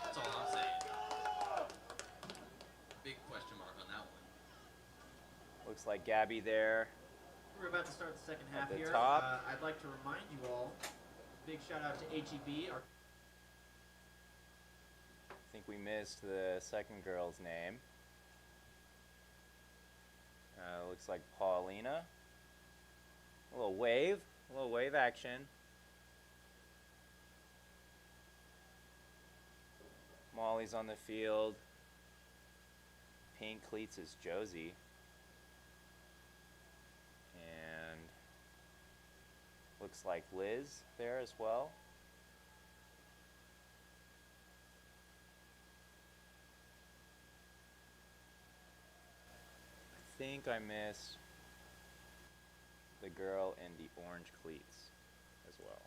That's all I'm saying. Big question mark on that one. Looks like Gabby there. We're about to start the second half the here. top. I'd like to remind you all, big shout out to HEB. I think we missed the second girl's name. Looks like Paulina. A little wave action. Molly's on the field. Pink cleats is Josie. And looks like Liz there as well. I think I missed the girl in the orange cleats as well.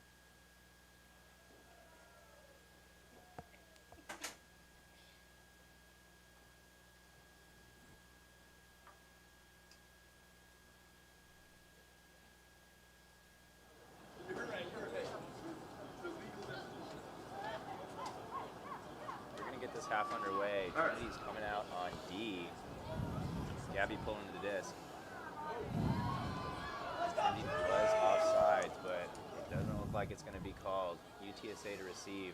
We're going to get this half underway. Trinity's coming out on D. Gabby pulling the disc. Trinity was offsides, but it doesn't look like it's going to be called. UTSA to receive.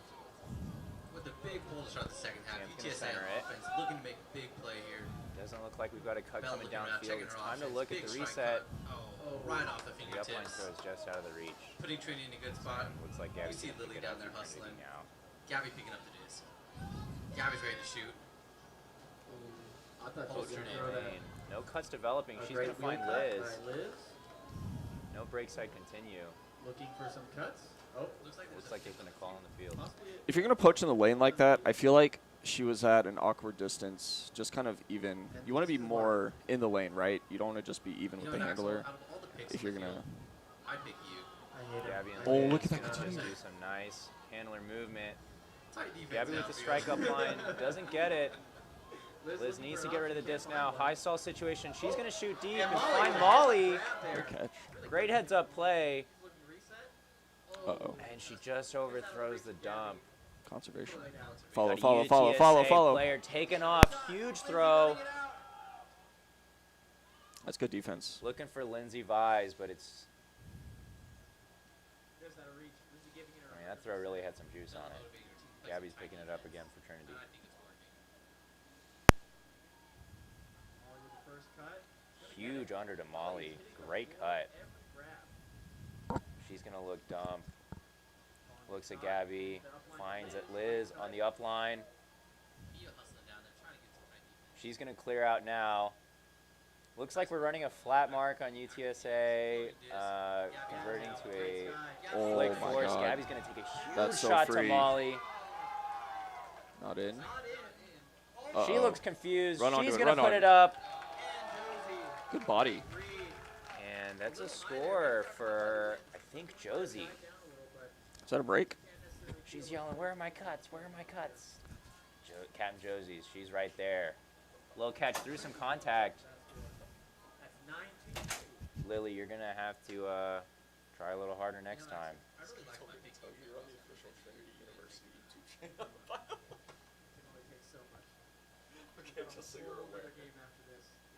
With a big pull to start the second half, Sam's gonna UTSA center it. offense looking to make a big play here. Doesn't look like we've got a cut Bell coming looking around, downfield. checking It's her time to offense. look at Big the strike reset. cut. Oh, right off the The upline fingertips. throw is just out of the reach. Putting Trinity in a good spot. Looks like Gabby's see gonna Lily pick it down up there for Trinity hustling. now. Gabby picking up the disc. Gabby's ready to shoot. I thought Oh, she was going to Trinity. throw that. No cuts developing. A She's great going to find wheel cut Liz. by Liz. No break side continue. Looking for some cuts. Oh, Looks like Looks like there's been a call on the field. possibly. If you're going to poach in the lane like that, I feel like she was at an awkward distance, just kind of even. You want to be more in the lane, right? You don't want to just be even You with know, the Maxwell, handler. out of all the picks If in you're the going to. field, I pick you. I hate Gabby it. and I Oh, hate look it. at that Just continue. do some nice handler movement. Tight defense Gabby with out the there. strike up line. Doesn't get it. Liz looking needs for to an get rid of the option, disc can't now. find High one. stall situation. She's going to shoot deep And and Molly find with Molly. that grab there. Good catch. Great heads up play. Looking to reset. Uh-oh. And she just overthrows the dump. Conservation. Play out. Follow, Got a follow, follow, UTSA follow, follow. player taking off. Huge throw. That's good defense. Looking for Lindsay Vise, but it's. There's that reach. Lindsay giving it I her mean, that throw really had some juice on it. Motivating your team. Gabby's picking it up again for Trinity. And I think it's working. Molly with the first cut. Huge under to Molly. Great cut. Every grab. She's going to look dumb. Looks at Gabby. Finds it. Liz on the up line. Mia hustling down there, trying to get to the right defense. She's going to clear out now. Looks like we're running a flat mark on UTSA, converting to a Oh flick my force. God. Gabby's going to take a huge That's so shot free. to Molly. Not in. She looks confused. Run onto She's it, going to run put on it up. Good body. And that's a score for, I think, Josie. Is that a break? She's yelling, "Where are my cuts? Where are my cuts?" Captain Josie's. She's right there. Low catch through some contact. Lily, you're going to have to try a little harder next time. I really like my big You're on the official Trinity University YouTube channel. Okay, just so you're aware.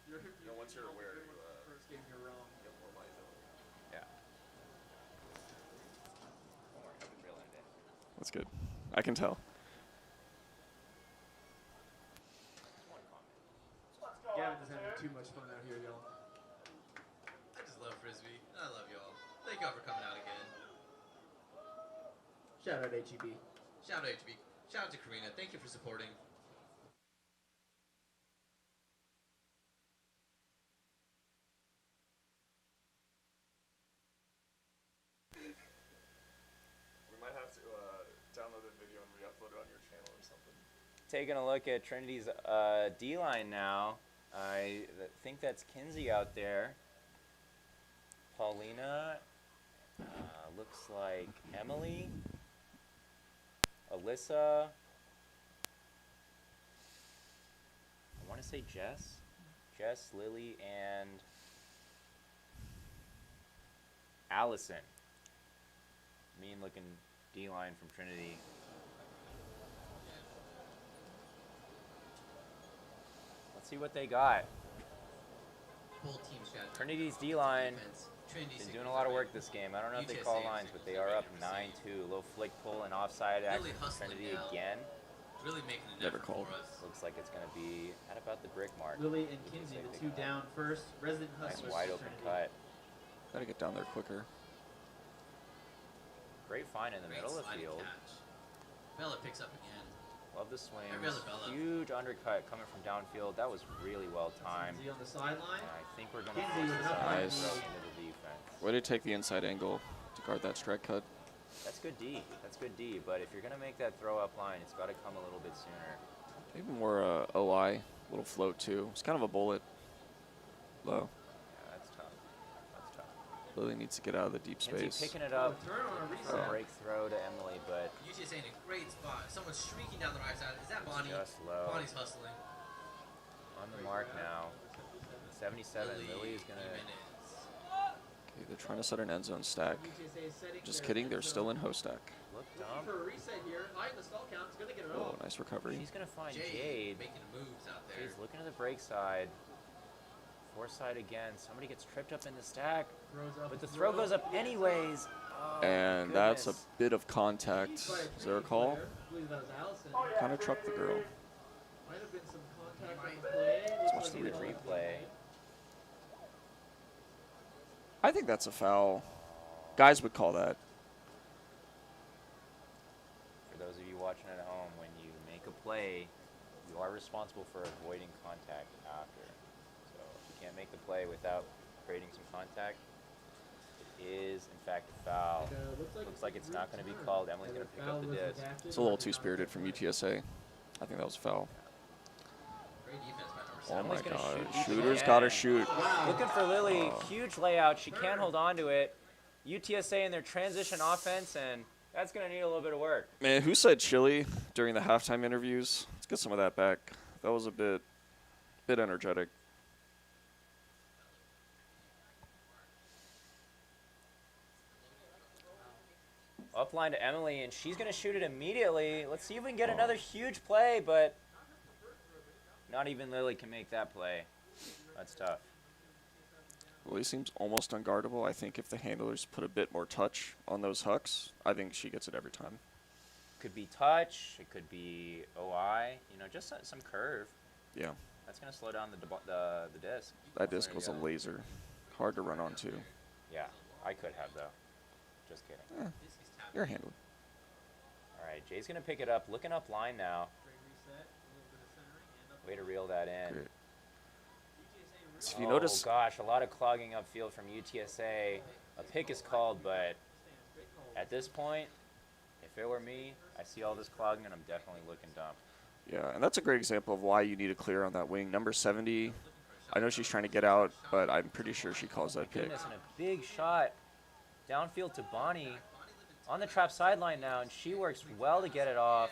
You know, once you're aware, you get more money than Yeah. Don't worry, I'll be real in it. That's good. I can tell. Gavin is having too much fun out here, y'all. I just love Frisbee. I love y'all. Thank y'all for coming out again. Shout out HEB. Shout out HB. Shout out to Karina. Thank you for supporting. We might have to download a video and re-upload it on your channel or something. Taking a look at Trinity's D-line now. I think that's Kinsey out there. Paulina. Looks like Emily. Alyssa. I want to say Jess. Jess, Lily, and Allison. Mean looking D-line from Trinity. Let's see what they got. Full team strategy. Trinity's D-line Defense. Trinity's been doing a lot of work this game. I don't know if they call lines, but they are up 9-2. Low flick pull and offside action from Trinity again. Really making an Never effort called. for us. Looks like it's going to be at about the brick mark. Lily and Kinsey, the two down first. Resident Nice hustlers. wide for open Trinity. cut. Gotta get down there quicker. Great find in the Great middle of the sliding field. catch. Bella picks up again. Love the swings. Every other Bella. Huge undercut coming from downfield. That was really well timed. Kinsey on the sideline. And I think we're going to Kinsey force with this an out upright throw knee. into the defense. Way to take the inside angle to guard that strike cut. That's good D. That's good D. But if you're going to make that throw up line, it's got to come a little bit sooner. Maybe more OI, little float too. It's kind of a bullet. Low. Yeah, that's tough. That's tough. Lily needs to get out of the deep Kinsey space. picking it up Turn on a for a reset. break throw to Emily, but UTSA in a great spot. Someone's shrieking down the right side. Is that Bonnie? just low. Bonnie's hustling. On the mark now. 77. Lily is going to... Okay, they're trying to set an end zone stack. UTSA is setting Just their kidding, end they're still zone. in ho stack. look Looking dumb. for a reset here. High in the stall count. It's going to get it Oh, off. nice recovery. She's going to find Jade Jade. making moves out there. Jade's looking to the break side. Foreside again. Somebody gets tripped up in the stack. Throws up But the a throw goes up anyways. Oh, And my that's a goodness. bit of contact. By a Is there a Trinity call? player. I believe that was Allison. Kind of trucked the girl. Might have been some contact on the play. Let's see the replay. I think that's a foul. Guys would call that. For those of you watching at home, when you make a play, you are responsible for avoiding contact after. So if you can't make the play without creating some contact, it is in fact a foul. Looks like it's not going to be called. Emily's going to pick up the disc. It's a little too spirited from UTSA. I think that was a foul. Great defense by number Oh 7. my Emily's gonna god. shoot deep Shooter's again. gotta shoot. Looking for Lily. Huge layout. She can't hold on to it. UTSA in their transition offense, and that's going to need a little bit of work. Man, who said chili during the halftime interviews? Let's get some of that back. That was a bit energetic. Upline to Emily, and she's going to shoot it immediately. Let's see if we can get another huge play, but not even Lily can make that play. That's tough. Lily seems almost unguardable. I think if the handlers put a bit more touch on those hucks, I think she gets it every time. Could be touch. It could be OI. You know, just some curve. Yeah, That's going to slow down the disc. that disc was a laser. Hard to run onto. Yeah, I could have, though. Just kidding. You're a handler. All right, Jay's going to pick it up. Looking up line now. Way to reel that in. Great. spots. If you notice, gosh, a lot of clogging upfield from UTSA. A pick is called, but at this point, if it were me, I see all this clogging and I'm definitely looking dumb. yeah, and that's a great example of why you need a clear on that wing. Number 70, I know she's trying to get out, but I'm pretty sure she calls that pick. Goodness, and a big shot downfield to Bonnie on the trap sideline now, and she works well to get it off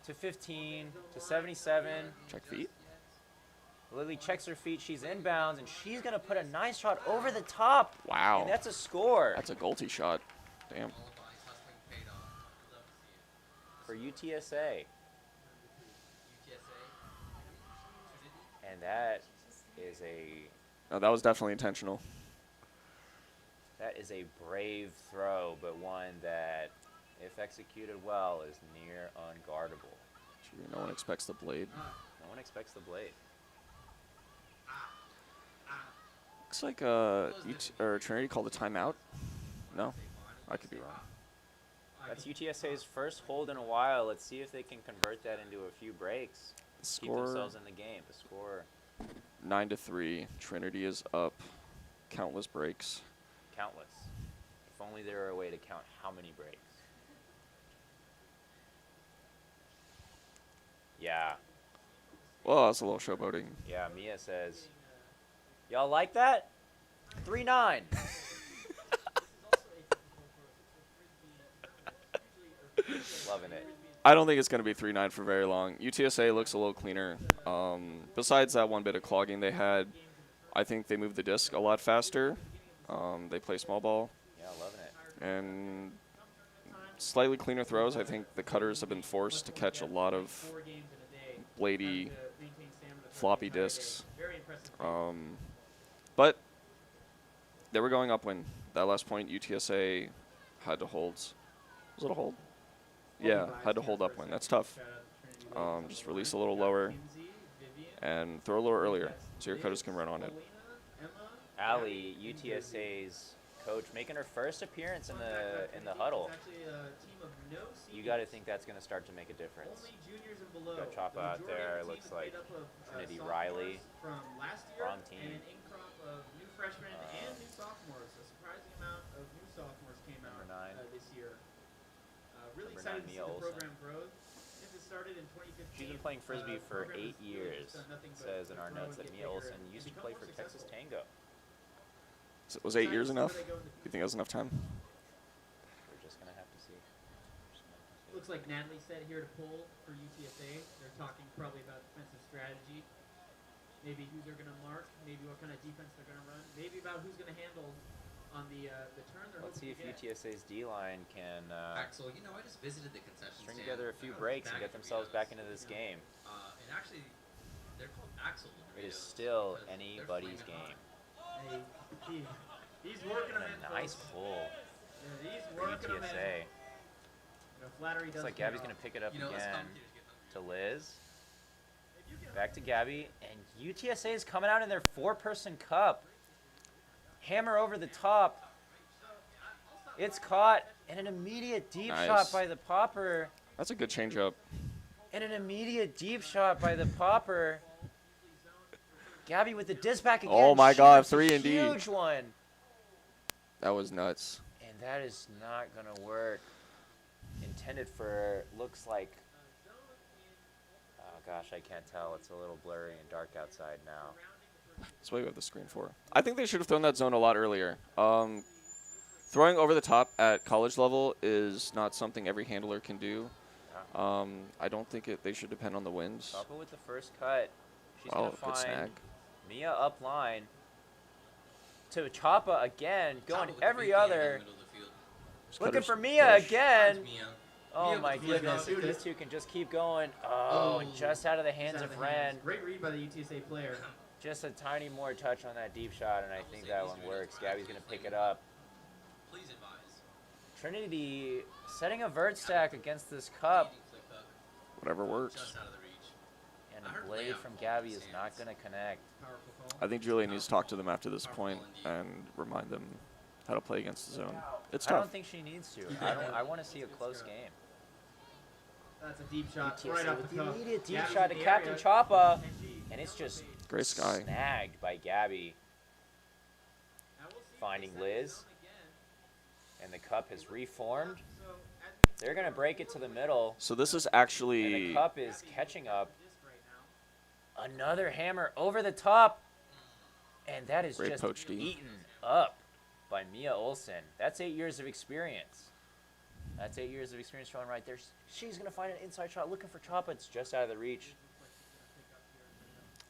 to 15, to 77. Check feet. Lily checks her feet. She's inbounds, and she's going to put a nice shot over the top. Wow. And that's a score. That's a goalty shot. Damn. For UTSA. And that is No, that was definitely intentional. a brave throw, but one that, if executed well, is near unguardable. Gee, no one expects the blade. No one expects the blade. Looks like Trinity called a timeout. No, I could be wrong. That's UTSA's first hold in a while. Let's see if they can convert that into a few breaks. Keep Score themselves in the game. The score 9-3. Trinity is up. Countless breaks. countless. If only there were a way to count how many breaks. Yeah. Well, that's a little showboating. Yeah, Mia says, y'all like that? 3-9. Loving it. I don't think it's going to be 3-9 for very long. UTSA looks a little cleaner. Besides that one bit of clogging they had, I think they moved the disc a lot faster. They play small ball. Yeah, loving it. And slightly cleaner throws. I think the cutters have been forced to catch a lot of blady, floppy discs. But they were going upwind. That last point, UTSA had to hold. Was it a hold? Yeah, had to hold upwind. That's tough. Just release a little lower and throw a little earlier so your cutters can run on it. Allie, UTSA's coach, making her first appearance in the huddle. You got to think that's going to start to make a difference. Got Choppa out there. Looks like Trinity Riley. Strong team. And an in-crop of new freshmen and new sophomores. A surprising amount of new sophomores came out Number 9. this year. Really Number excited 9, to see Mia the Olsen. program growth. Since it started in 2015. She's been playing Frisbee for the program 8 has really years. just done nothing It but says in our grow notes and that get Mia bigger Olsen and used to become play more for Texas successful. Tango. So was 8 years Excited to see enough? where they go in the You think that was enough time? We're just going to have to see. Looks like Natalie said here to pull for UTSA. They're talking probably about defensive strategy. Maybe who they're going to mark. Maybe what kind of defense they're going to run. Maybe about who's going to handle on the turn. Let's see if UTSA's D-line can Axel, you know, I just visited the concession string stand. together a few breaks and get themselves back into this game. And actually, they're called Axel. It is still anybody's game. Hey, he's working And them in. a nice folks. pull Yeah, he's for working them in. UTSA. Flattery Looks does like pay Gabby's off. going to pick it up You know, us again commentators get them. to Liz. Back to Gabby. And UTSA is coming out in their 4-person cup. Hammer over the top. It's caught. And an immediate deep Nice. shot by the popper. That's a good changeup. And an immediate deep shot by the popper. Gabby with the disc back again. Oh my She God, hits a 3 and D. Huge one. That was nuts. And that is not going to work. Intended for, looks like, oh gosh, I can't tell. It's a little blurry and dark outside now. That's what we have the screen for. I think they should have thrown that zone a lot earlier. Throwing over the top at college level is not something every handler can do. I don't think they should depend on the winds. Choppa with the first cut. She's Wow, going to good snag. find Mia up line. To Choppa again, going Choppa with the every big hand in the other. middle of the field. Just Looking cutters for Mia push. again. Finds Mia. Oh Mia my with the field. goodness, if these two can just keep going. Oh, and just out of the hands of Ren. Great read by the UTSA player. Just a tiny more touch on that deep shot, and I think that one works. Gabby's going to pick it up. Please advise. Trinity setting a vert stack against this cup, Leading flick hook, Whatever works. just out of the reach. and a blade from Gabby is not going to connect. Powerful call. I think Julia needs to talk to them after this point and remind them how to play against the zone. It's I tough. don't think she needs to. I want to see a close game. That's a deep shot UTSA right off with the the cuff. immediate deep Gabby's shot in to the Captain area. Choppa, And she- and it's just Great sky. Snagged by Gabby. Now we'll see if Finding they set it Liz. down again. And the cup has reformed. So, as we can see, They're going to break it to the middle. So this is And actually... the cup is catching up. disc right now. Another hammer over the top. And that is Great just poach D. eaten up by Mia Olsen. That's 8 years of experience. That's 8 years of experience showing right there. She's going to find an inside shot looking for Choppa. It's just out of the reach.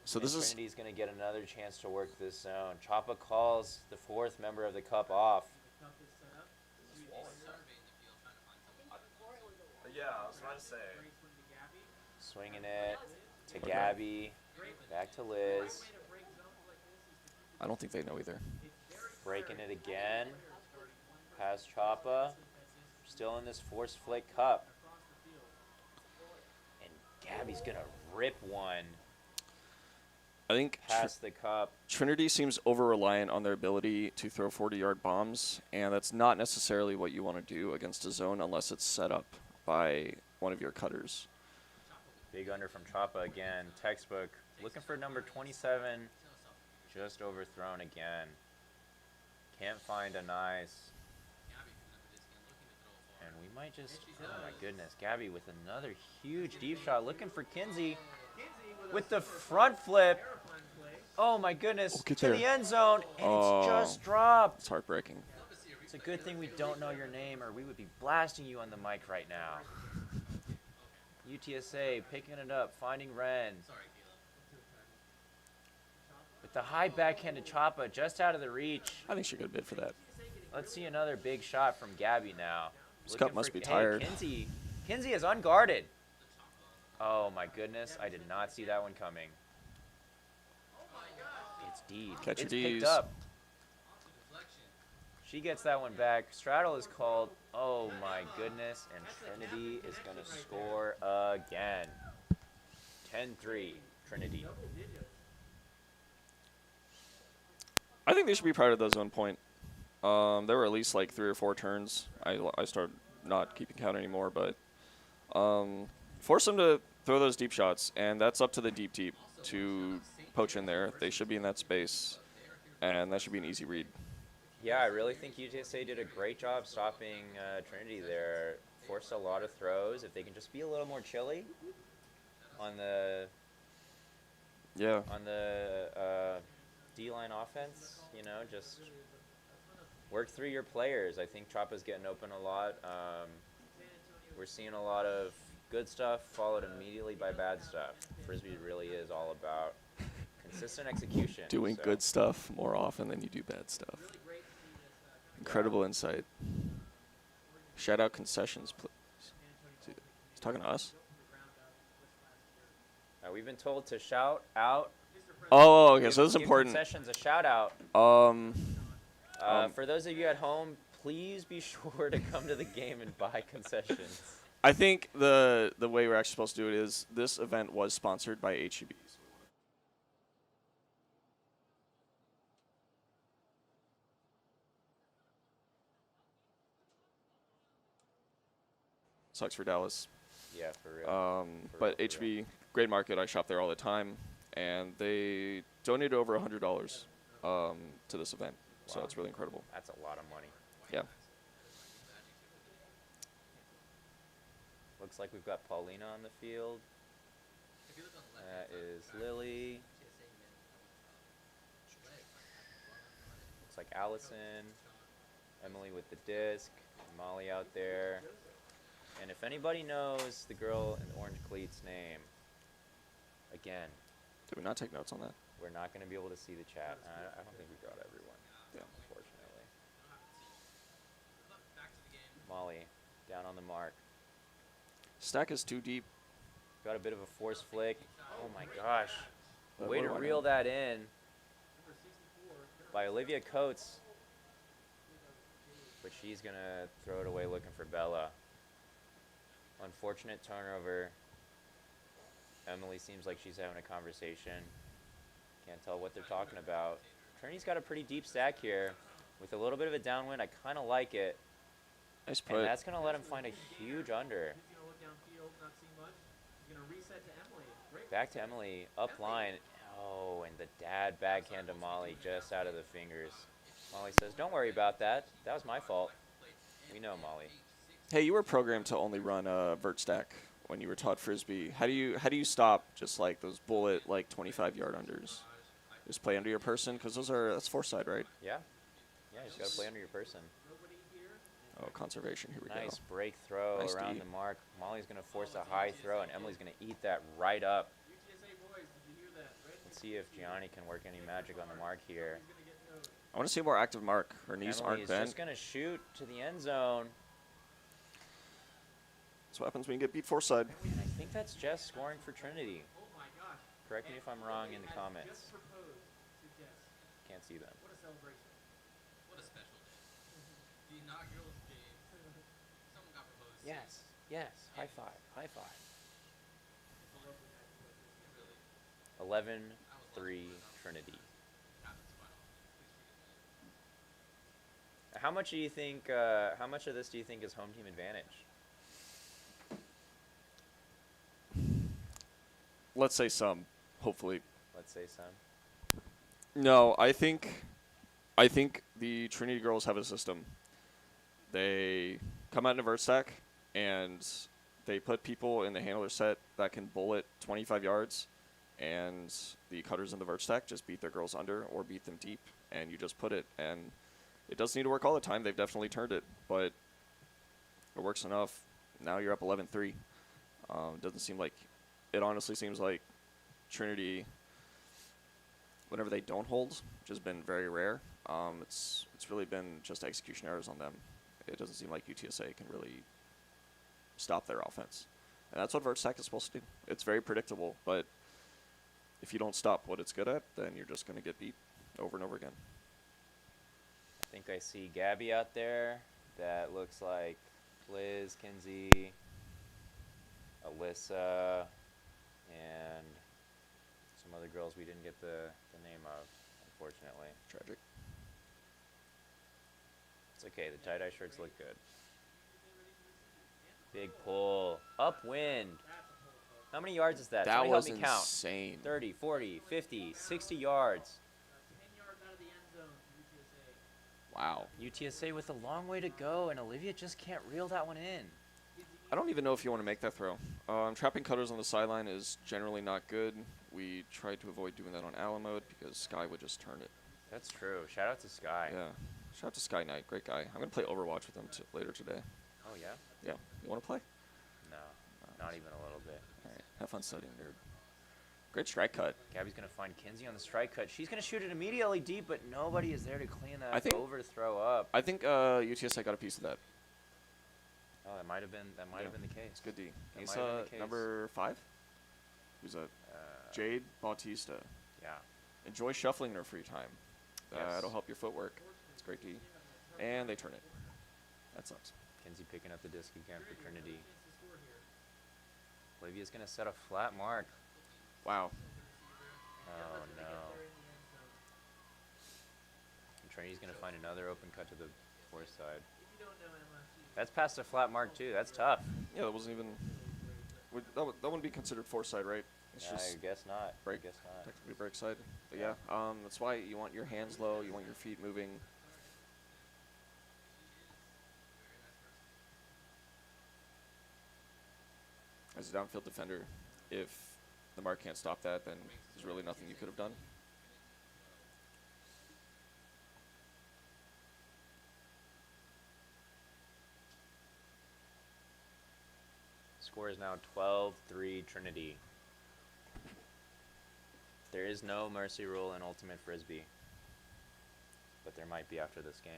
So this and is... Trinity's going to get another chance to work this zone. Choppa calls the 4th member of the cup off. The cup is set up. Surveying the field, trying to find something. Yeah, I was about to say. Great swing to Gabby. Swinging it to Gabby. Back to Liz. I don't think they know either. Breaking it again. Past Choppa. Still in this force flick cup. And Gabby's going to rip one I think past the cup. Trinity seems over-reliant on their ability to throw 40-yard bombs, and that's not necessarily what you want to do against a zone unless it's set up by one of your cutters. Big under from Choppa again. Textbook. Looking for number 27. Just overthrown again. Can't find a nice. And we might just, oh my goodness, Gabby with another huge deep shot. Looking for Kinsey with the front flip. Oh my goodness, Oh, get to there. the end zone, and Oh. it's just dropped. It's heartbreaking. It's a good thing we don't know your name, or we would be blasting you on the mic right now. UTSA picking it up, finding Ren. With the high backhanded Choppa just out of the reach. I think she could bid for that. Let's see another big shot from Gabby now. This Looking cup must for- be hey, tired. Kinsey is unguarded. Oh my goodness, I did not see that one coming. It's Deed. Catch your It's Ds. picked up. She gets that one back. Straddle is called. Oh my goodness, and Trinity is going to score again. 10-3, Trinity. I think they should be proud of that zone point. There were at least like 3 or 4 turns. I started not keeping count anymore, but force them to throw those deep shots, and that's up to the deep to poach in there. They should be in that space, and that should be an easy read. Yeah, I really think UTSA did a great job stopping Trinity there. Forced a lot of throws. If they can just be a little more chilly on the Yeah. D-line offense, you know, just work through your players. I think Choppa's getting open a lot. We're seeing a lot of good stuff followed immediately by bad stuff. Frisbee really is all about consistent execution. Doing so. good stuff more often than you do bad stuff. Incredible insight. Shout out concessions, please. He's talking to us? We've been told to shout out. Oh, okay, so this is give important. Concessions a shout out. For those of you at home, please be sure to come to the game and buy concessions. I think the way we're actually supposed to do it is this event was sponsored by HEB. Sucks for Dallas. Yeah, for real. But real. HEB, great market. I shop there all the time, and they donated over $100 to this event. So Wow. it's really incredible. That's a lot of money. Yeah. Looks like we've got Paulina on the field. That is Lily. Looks like Allison. Emily with the disc. Molly out there. And if anybody knows the girl in the orange cleats name, again, Did we not take notes on that? we're not going to be able to see the chat. I don't think we got everyone, Yeah. unfortunately. Molly, down on the mark. Stack is too deep. Got a bit of a force flick. Oh my gosh. But Way what to do I reel know? that in by Olivia Coates. But she's going to throw it away looking for Bella. Unfortunate turnover. Emily seems like she's having a conversation. Can't tell what they're talking about. Trinity's got a pretty deep stack here. With a little bit of a downwind, I kind of like it. Nice And put. that's going to let him find a huge under. He's gonna look downfield, not see much. He's gonna reset to Emily. Great. Back to Emily, up line. Oh, and the dad backhand to Molly just out of the fingers. Molly says, "Don't worry about that. That was my fault." We know, Molly. Hey, you were programmed to only run vert stack when you were taught frisbee. How do you stop just like those bullet like 25-yard unders? Just play under your person because that's four side, right? Yeah. Yeah, you just got to play under your person. Oh, conservation. Here we Nice go. break throw Nice around D. the mark. Molly's going to force a high throw, and Emily's going to eat that right up. UTSA boys, did you hear that? Red Let's see if Gianni can work any magic on the mark here. I want to see a more active mark. Her knees Emily aren't is bent. just going to shoot to the end zone. That's what happens when you get beat four side. And I think that's Jess scoring for Trinity. Oh my gosh. Correct me if I'm wrong in the Just comments. proposed to Jess. Can't see them. What a celebration. What a special day. The inaugural game. Someone got proposed. Yes, yes. High five, high five. It's a lovely night to look at. Really. 11-3 Trinity. Happens quite often. Please forgive me. How much do you think? How much of this do you think is home team advantage? Let's say some, hopefully. Let's say some. No, I think the Trinity girls have a system. They come out in a vert stack, and they put people in the handler set that can bullet 25 yards, and the cutters in the vert stack just beat their girls under or beat them deep, and you just put it. And it doesn't need to work all the time. They've definitely turned it, but it works enough. Now you're up 11-3. Doesn't seem like it honestly seems like Trinity, whenever they don't hold, which has been very rare, it's really been just execution errors on them. It doesn't seem like UTSA can really stop their offense. And that's what vert stack is supposed to do. It's very predictable, but if you don't stop what it's good at, then you're just going to get beat over and over again. I think I see Gabby out there. That looks like Liz, Kinsey, Alyssa, and some other girls we didn't get the name of, unfortunately. Tragic. It's okay. The tie-dye shirts look good. Big pull. Upwind. How many yards is that? That Somebody was help me count. insane. 30, 40, 50, 60 yards. 10 yards out of the end zone for UTSA. Wow. UTSA with a long way to go, and Olivia just can't reel that one in. I don't even know if you want to make that throw. Trapping cutters on the sideline is generally not good. We tried to avoid doing that on Alamo because Sky would just turn it. That's true. Shout out to Sky. Yeah. Shout out to Sky Knight. Great guy. I'm going to play Overwatch with him later today. Oh, yeah? Yeah. You want to play? No, not even a little bit. All right. Have fun studying, nerd. Great strike cut. Gabby's going to find Kinsey on the strike cut. She's going to shoot it immediately deep, but nobody is there to clean I that think- overthrow up. I think UTSA got a piece of that. Oh, that might have been the case. It's good D. That might have been Asa, the case. number 5? Who's that? Jade Bautista. Yeah. Enjoy shuffling in her free time. Yes. That'll help your footwork. It's great D. And they turn it. That sucks. Kinsey picking up the disc again for Trinity. Olivia's going to set a flat mark. Wow. Oh, no. And Trinity's going to find another open cut to the fourth side. That's past a flat mark, too. That's tough. Yeah, that wasn't even. That wouldn't be considered foresight, right? It's I just guess not. break. I guess not. Technically break side. But yeah, that's why you want your hands low, you want your feet moving. As a downfield defender, if the mark can't stop that, then there's really nothing you could have done. Score is now 12-3 Trinity. There is no mercy rule in Ultimate Frisbee, but there might be after this game.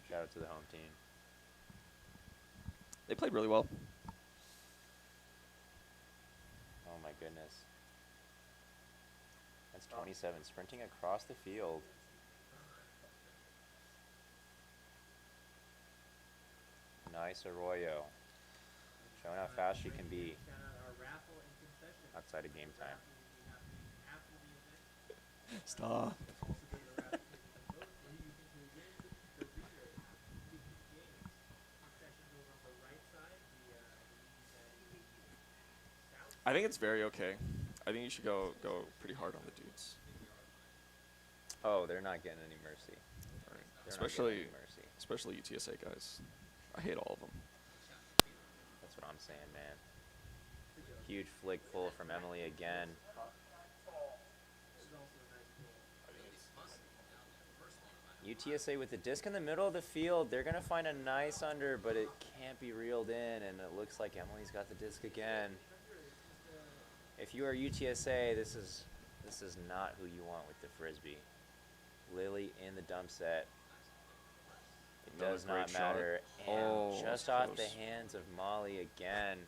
Shout out to the home team. They played really well. Oh my goodness. That's 27, sprinting across the field. Nice Arroyo. Showing how fast she can be outside of game time. Stop. I think it's very okay. I think you should go pretty hard on the dudes. Oh, they're not getting any mercy. All right. They're not getting any Especially mercy. especially UTSA guys. I hate all of them. That's what I'm saying, man. Huge flick pull from Emily again. UTSA with the disc in the middle of the field. They're going to find a nice under, but it can't be reeled in, and it looks like Emily's got the disc again. If you are UTSA, this is not who you want with the Frisbee. Lily in the dump set. It Another does not great shot. matter. And Oh, just that's off the close. hands of Molly again.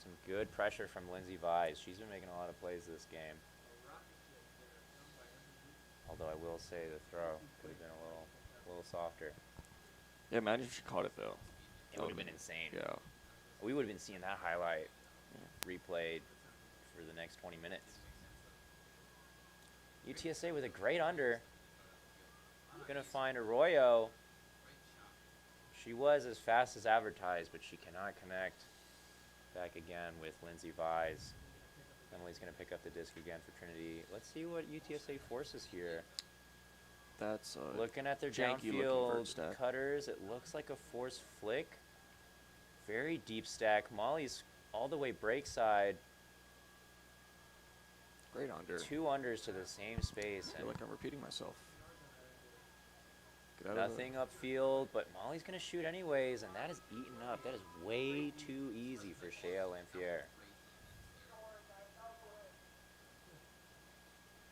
Some good pressure from Lindsay Vise. She's been making a lot of plays this game. Although I will say the throw could have been a little softer. Yeah, imagine if she caught it though. It would have been insane. Yeah. We would have been seeing that highlight replayed for the next 20 minutes. UTSA with a great under. Gonna find Arroyo. She was as fast as advertised, but she cannot connect. Back again with Lindsay Vise. Emily's gonna pick up the disc again for Trinity. Let's see what UTSA forces here. That's Looking at their janky looking vert downfield stack. cutters, it looks like a forced flick. Very deep stack. Molly's all the way break side. great under. 2 unders to the same space. I feel And like I'm repeating myself. Get out of nothing upfield, but Molly's going to shoot anyways, and that is eaten up. That is way too easy for Shea Lampierre.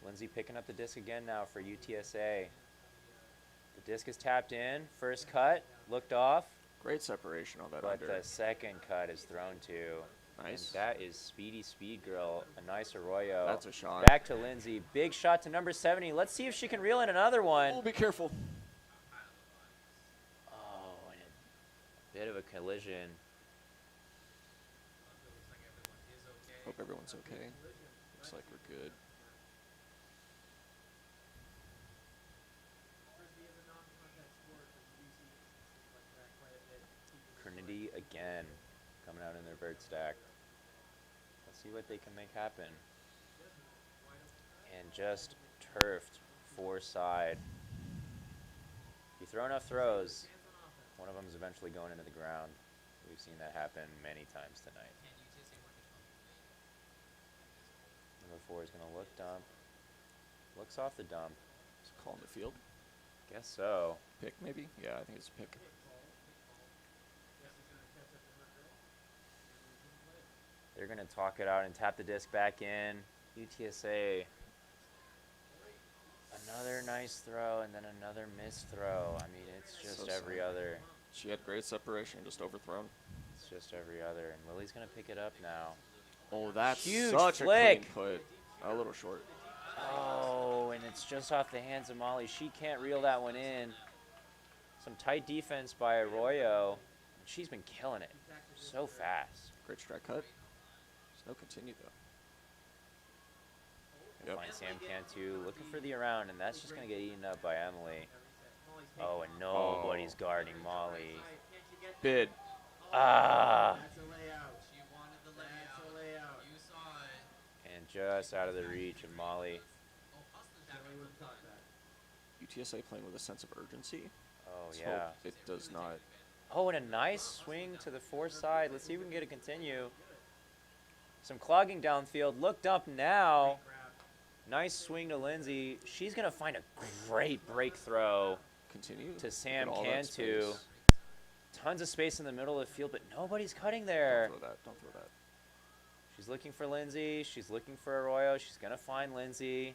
Lindsay picking up the disc again now for UTSA. The disc is tapped in. First cut, looked off, Great separation on that but under. the second cut is thrown to. Nice. And that is speedy speed girl. A nice Arroyo. That's a shot. Back to Lindsay. Big shot to number 70. Let's see if she can reel in another one. Oh, be careful. Oh, and a bit of a collision. Hope everyone's okay. Looks like we're good. Trinity again coming out in their vert stack. Let's see what they can make happen. And just turfed four side. You throw enough throws, one of them is eventually going into the ground. We've seen that happen many times tonight. Number 4 is going to look dump. Looks off the dump. Is it calling the field? Guess so. Pick maybe? Yeah, I think it's a pick. They're going to talk it out and tap the disc back in. UTSA. Another nice throw and then another missed throw. I mean, it's just So every sad. other. She had great separation, just overthrown. It's just every other. And Lily's going to pick it up now. Oh, that's Huge such flick. a clean put. A little short. Oh, and it's just off the hands of Molly. She can't reel that one in. Some tight defense by Arroyo. She's been killing it so fast. Great strike cut. There's no continue though. Yep. Find Sam Cantu looking for the around, and that's just going to get eaten up by Emily. Oh, and nobody's guarding Molly. Bid. Ah! That's a layout. She wanted the That's a layout. layout. You saw it. And just out of the reach of Molly. Oh, Huston's Kelly having wouldn't fun. talk that. UTSA playing with a sense of urgency. Oh, Let's yeah. hope it does not. Oh, and a nice swing to the fourth side. Let's see if we can get a continue. Some clogging downfield. Looked up now. Nice swing to Lindsay. She's going to find a great break throw Continue. to Sam Get all that Cantu. space. Tons of space in the middle of the field, but nobody's cutting there. Don't throw that. Don't throw that. She's looking for Lindsay. She's looking for Arroyo. She's going to find Lindsay.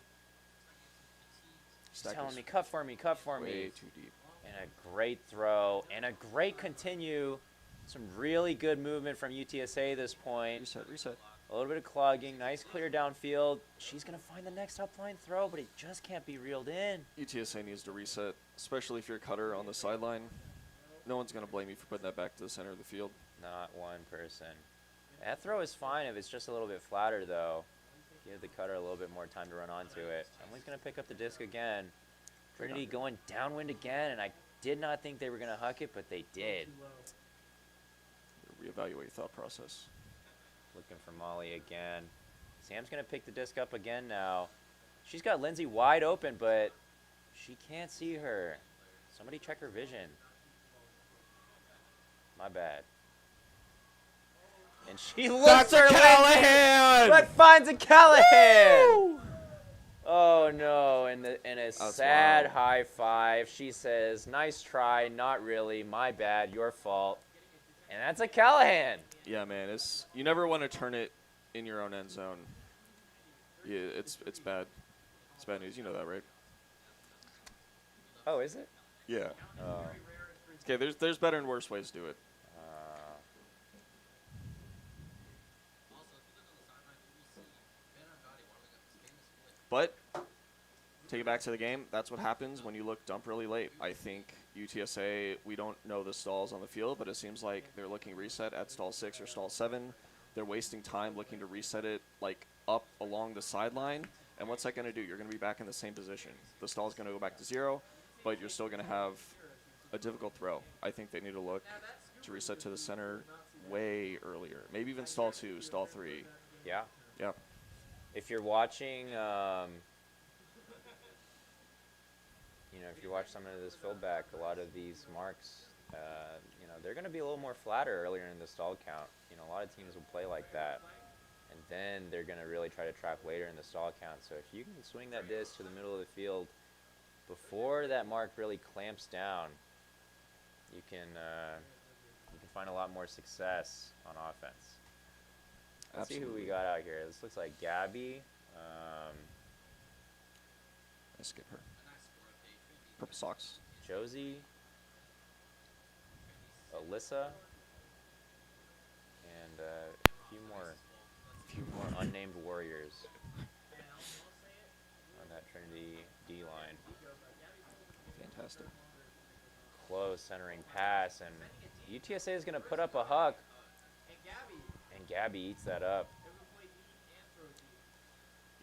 She's Stack telling is me, cut for me, cut for way me. too deep. And a great throw and a great continue. Some really good movement from UTSA this point. Reset. Reset. A little bit of clogging. Nice clear downfield. She's going to find the next upline throw, but it just can't be reeled in. UTSA needs to reset, especially if you're a cutter on the sideline. No one's going to blame you for putting that back to the center of the field. Not one person. That throw is fine if it's just a little bit flatter, though. Give the cutter a little bit more time to run onto it. Emily's going to pick up the disc again. Trinity going downwind again, and I did not think they were going to huck it, but they did. Reevaluate your thought process. Looking for Molly again. Sam's going to pick the disc up again now. She's got Lindsay wide open, but she can't see her. Somebody check her vision. My bad. And she looks Dr. for Callahan! Lindsay, but finds a Callahan. Oh no! And a sad wild. high five. She says, "Nice try, not really. My bad, your fault." And that's a Callahan. Yeah, man. You never want to turn it in your own end zone. Yeah, it's bad. It's bad news. You know that, right? Oh, is it? Yeah. Oh. Okay, there's better and worse ways to do it. But take it back to the game. That's what happens when you look dump really late. I think UTSA, we don't know the stalls on the field, but it seems like they're looking reset at stall 6 or stall 7. They're wasting time looking to reset it like up along the sideline. And what's that going to do? You're going to be back in the same position. The stall's going to go back to 0, but you're still going to have a difficult throw. I think they need to look to reset to the center way earlier. Maybe even stall 2, stall 3. Yeah. Yeah. If you're watching, if you watch some of this field back, a lot of these marks, they're going to be a little more flatter earlier in the stall count. A lot of teams will play like that. And then they're going to really try to trap later in the stall count. So if you can swing that disc to the middle of the field before that mark really clamps down, you can find a lot more success on offense. Let's see who we got out here. This looks like Gabby. I skip her. Purple socks. Josie. Alyssa. And a few more unnamed warriors on that Trinity D line. Fantastic. Close centering pass, and UTSA is going to put up a huck. And Gabby eats that up.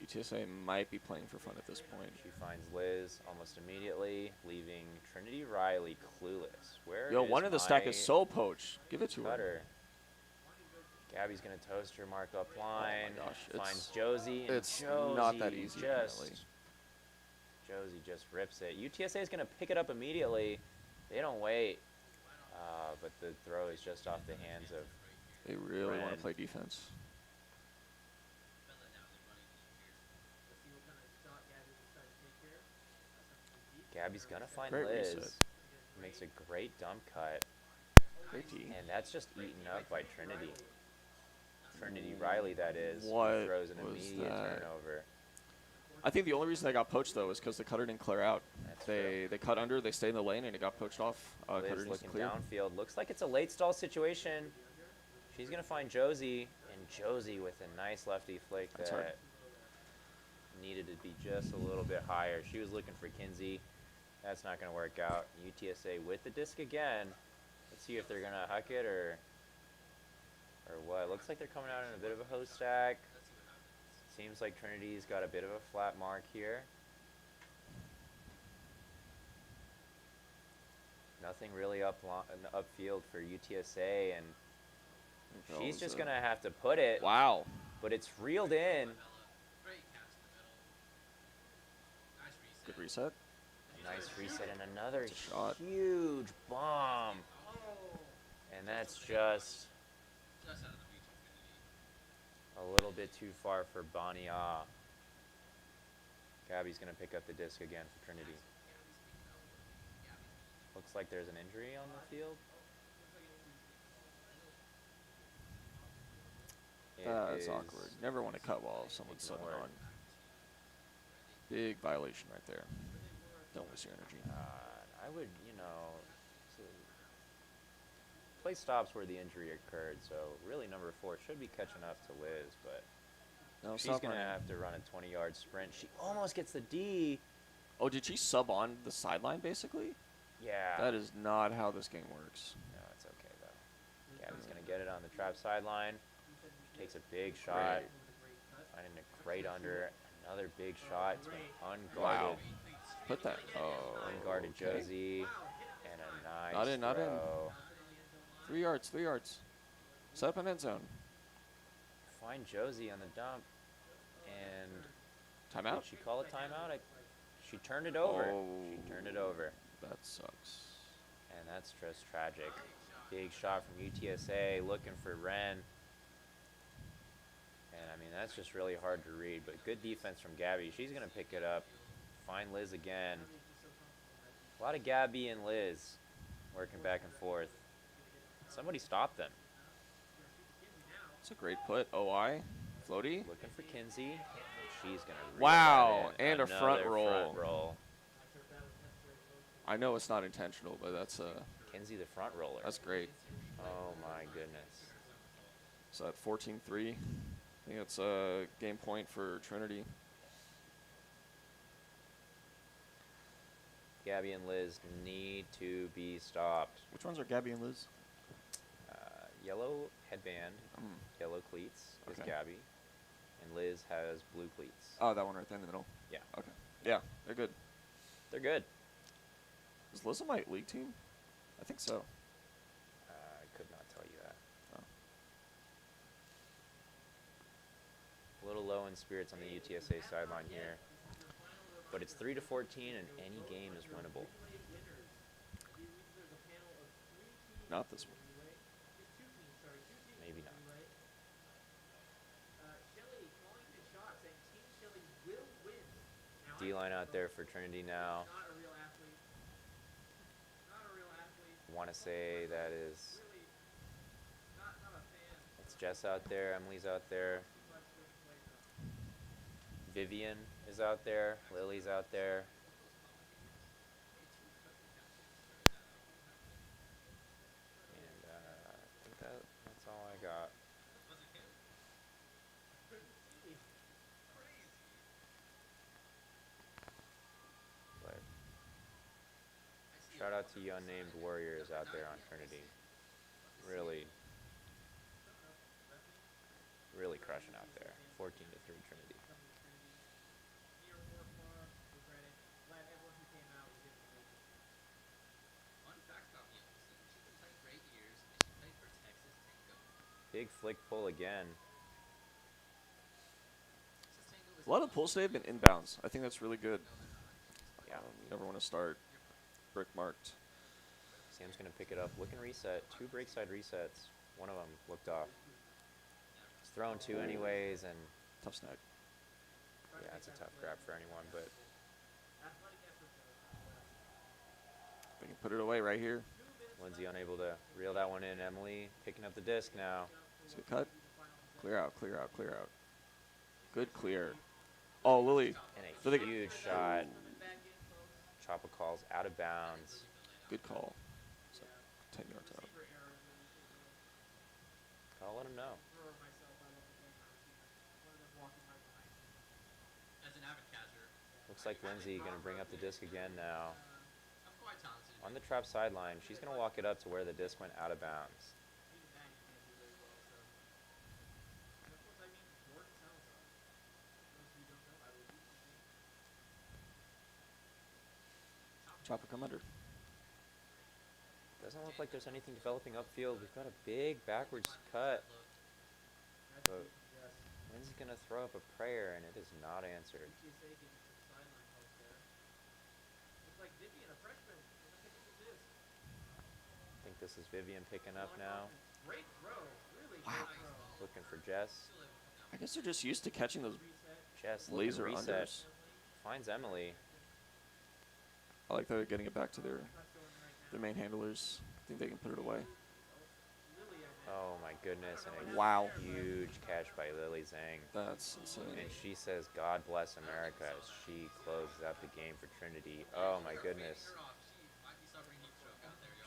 UTSA might be playing for fun at this point. She finds Liz almost immediately, leaving Trinity Riley clueless. Where Yo, is one of the stack is my so poached. Give it to her. cutter? Gabby's going to toast her mark up line. Oh my gosh, Finds Josie. And it's Josie not that easy, apparently. Josie just rips it. UTSA is going to pick it up immediately. They don't wait. But the throw is just off the hands of They really want Red. to play defense. Gabby's going to find Great Liz. reset. Makes a great dump cut. Great D. And that's just eaten up by Trinity. Trinity Riley, that is. Who What throws an was immediate that? turnover. I think the only reason they got poached, though, is because the cutter didn't clear out. That's They cut under, they stayed in the lane, and it got poached off. Cutter Liz needs to looking clear. downfield. Looks like it's a late stall situation. She's going to find Josie. And Josie with a nice lefty flick That's that hard. needed to be just a little bit higher. She was looking for Kinsey. That's not going to work out. UTSA with the disc again. Let's see if they're going to huck it or what. Looks like they're coming out in a bit of a hose stack. Seems like Trinity's got a bit of a flat mark here. Nothing really upfield for UTSA, and she's just going to have to put it. Wow. But it's reeled in. Good reset. Nice reset and another shot. huge bomb. And that's just a little bit too far for Bania. Gabby's going to pick up the disc again for Trinity. Looks like there's an injury on the field. That's awkward. Never want to cut while someone's subbing ignored. on. Big violation right there. Don't waste your energy. I would, play stops where the injury occurred, so really number 4 should be catching up to Liz, but No, she's stop going to running. have to run a 20-yard sprint. She almost gets the D. Oh, did she sub on the sideline, basically? Yeah. That is not how this game works. No, it's okay, though. Gabby's going to get it on the trap sideline. Takes a big shot. Finding a great under. Another big shot to an unguarded, Wow. Put that. Oh, unguarded okay. Josie. And a nice Not in, not in. throw. 3 yards, 3 yards. Set up an end zone. find Josie on the dump, and Timeout? did she call a timeout? She turned it over. She turned it over, That sucks. and that's just tragic. Big shot from UTSA, looking for Ren. And, I mean, that's just really hard to read, but good defense from Gabby. She's going to pick it up, find Liz again. A lot of Gabby and Liz working back and forth. Somebody stop them. It's a great put. OI. Floaty. Looking for Kinsey. She's going to Wow, that in. and a front Another roll. Front roll. I know it's not intentional, but that's Kinsey the front roller. that's great. Oh, my goodness. So at 14-3, I think it's a game point for Trinity. Gabby and Liz need to be stopped. Which ones are Gabby and Liz? Yellow headband, yellow cleats is Okay. Gabby, and Liz has blue cleats. Oh, that one right there in the middle. Yeah. Okay. Yeah, they're good. They're good. Is Liz on my league team? I think so. I could not tell you that. Oh. A little low in spirits on the UTSA sideline here. But it's 3-14, and any game is winnable. Not this one. Maybe not. D-line out there for Trinity now. Want to say that is... It's Jess out there, Emily's out there. Vivian is out there, Lily's out there. And I think that's all I got. But shout out to you unnamed warriors out there on Trinity. Really crushing out there. 14-3 Trinity. Big flick pull again. A lot of the pulls today have been inbounds. I think that's really good. Yeah. You never want to start brick marked. Sam's going to pick it up. Look and reset. 2 break side resets. One of them looked off. It's thrown 2 anyways, and Tough snag. yeah, it's a tough grab for anyone, but They can put it away right here. Lindsay unable to reel that one in. Emily picking up the disc now. It's a good cut. Clear out, clear out, clear out. Good clear. Oh, Lily. And So a they- huge shot. Choppa calls out of bounds. Good call. So 10 yards out. I'll let him know. As an avid catcher, Looks like Lindsay going to bring up the disc again now. I'm quite talented. On the trap sideline, she's going to walk it up to where the disc went out of bounds. Chopper come under. Doesn't look like there's anything developing upfield. We've got a big backwards cut. But Lindsay's going to throw up a prayer, and it is not answered. I think this is Vivian picking up now. Wow. Looking for Jess. I guess they're just used to catching those Jess looking laser reset. unders. Finds Emily. I like that they're getting it back to their main handlers. I think they can put it away. Oh my goodness, and a Wow. huge catch by Lily Zhang. That's insane. And she says, God bless America, as she closes out the game for Trinity. Oh my goodness.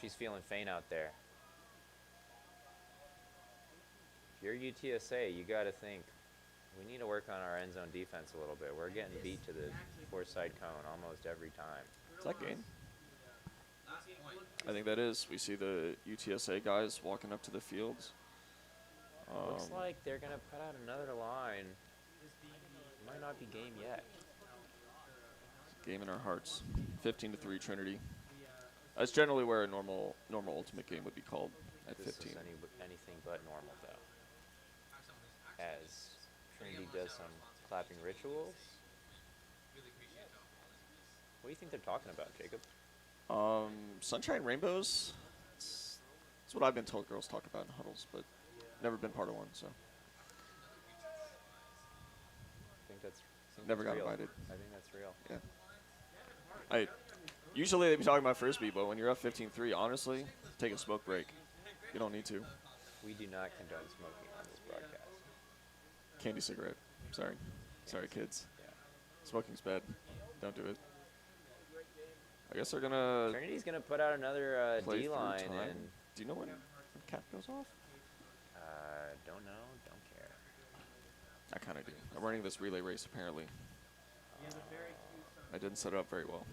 She's feeling faint out there. If you're UTSA, you got to think, we need to work on our end zone defense a little bit. We're getting beat to the four side cone almost every time. Is that game? I think that is. We see the UTSA guys walking up to the fields. Looks like they're going to put out another line. Might not be game yet. Game in our hearts. 15-3 Trinity. That's generally where a normal ultimate game would be called at This 15. is anything but normal, though. as Trinity does some clapping rituals. Really appreciate y'all for all this piece. What do you think they're talking about, Jacob? Sunshine Rainbows. It's what I've been told girls talk about in huddles, but never been part of one, so Think never that's got real. invited. I think that's real. Yeah. Usually they be talking about frisbee, but when you're up 15-3, honestly, take a smoke break. You don't need to. We do not condone smoking on this broadcast. Candy cigarette. Sorry, kids. Yeah. Smoking's bad. Don't do it. I guess they're gonna Trinity's gonna put out another play D through line, time. and Do you know when cap goes off? don't know, don't care. I kind of do. I'm running this relay race apparently. I didn't set it up very well.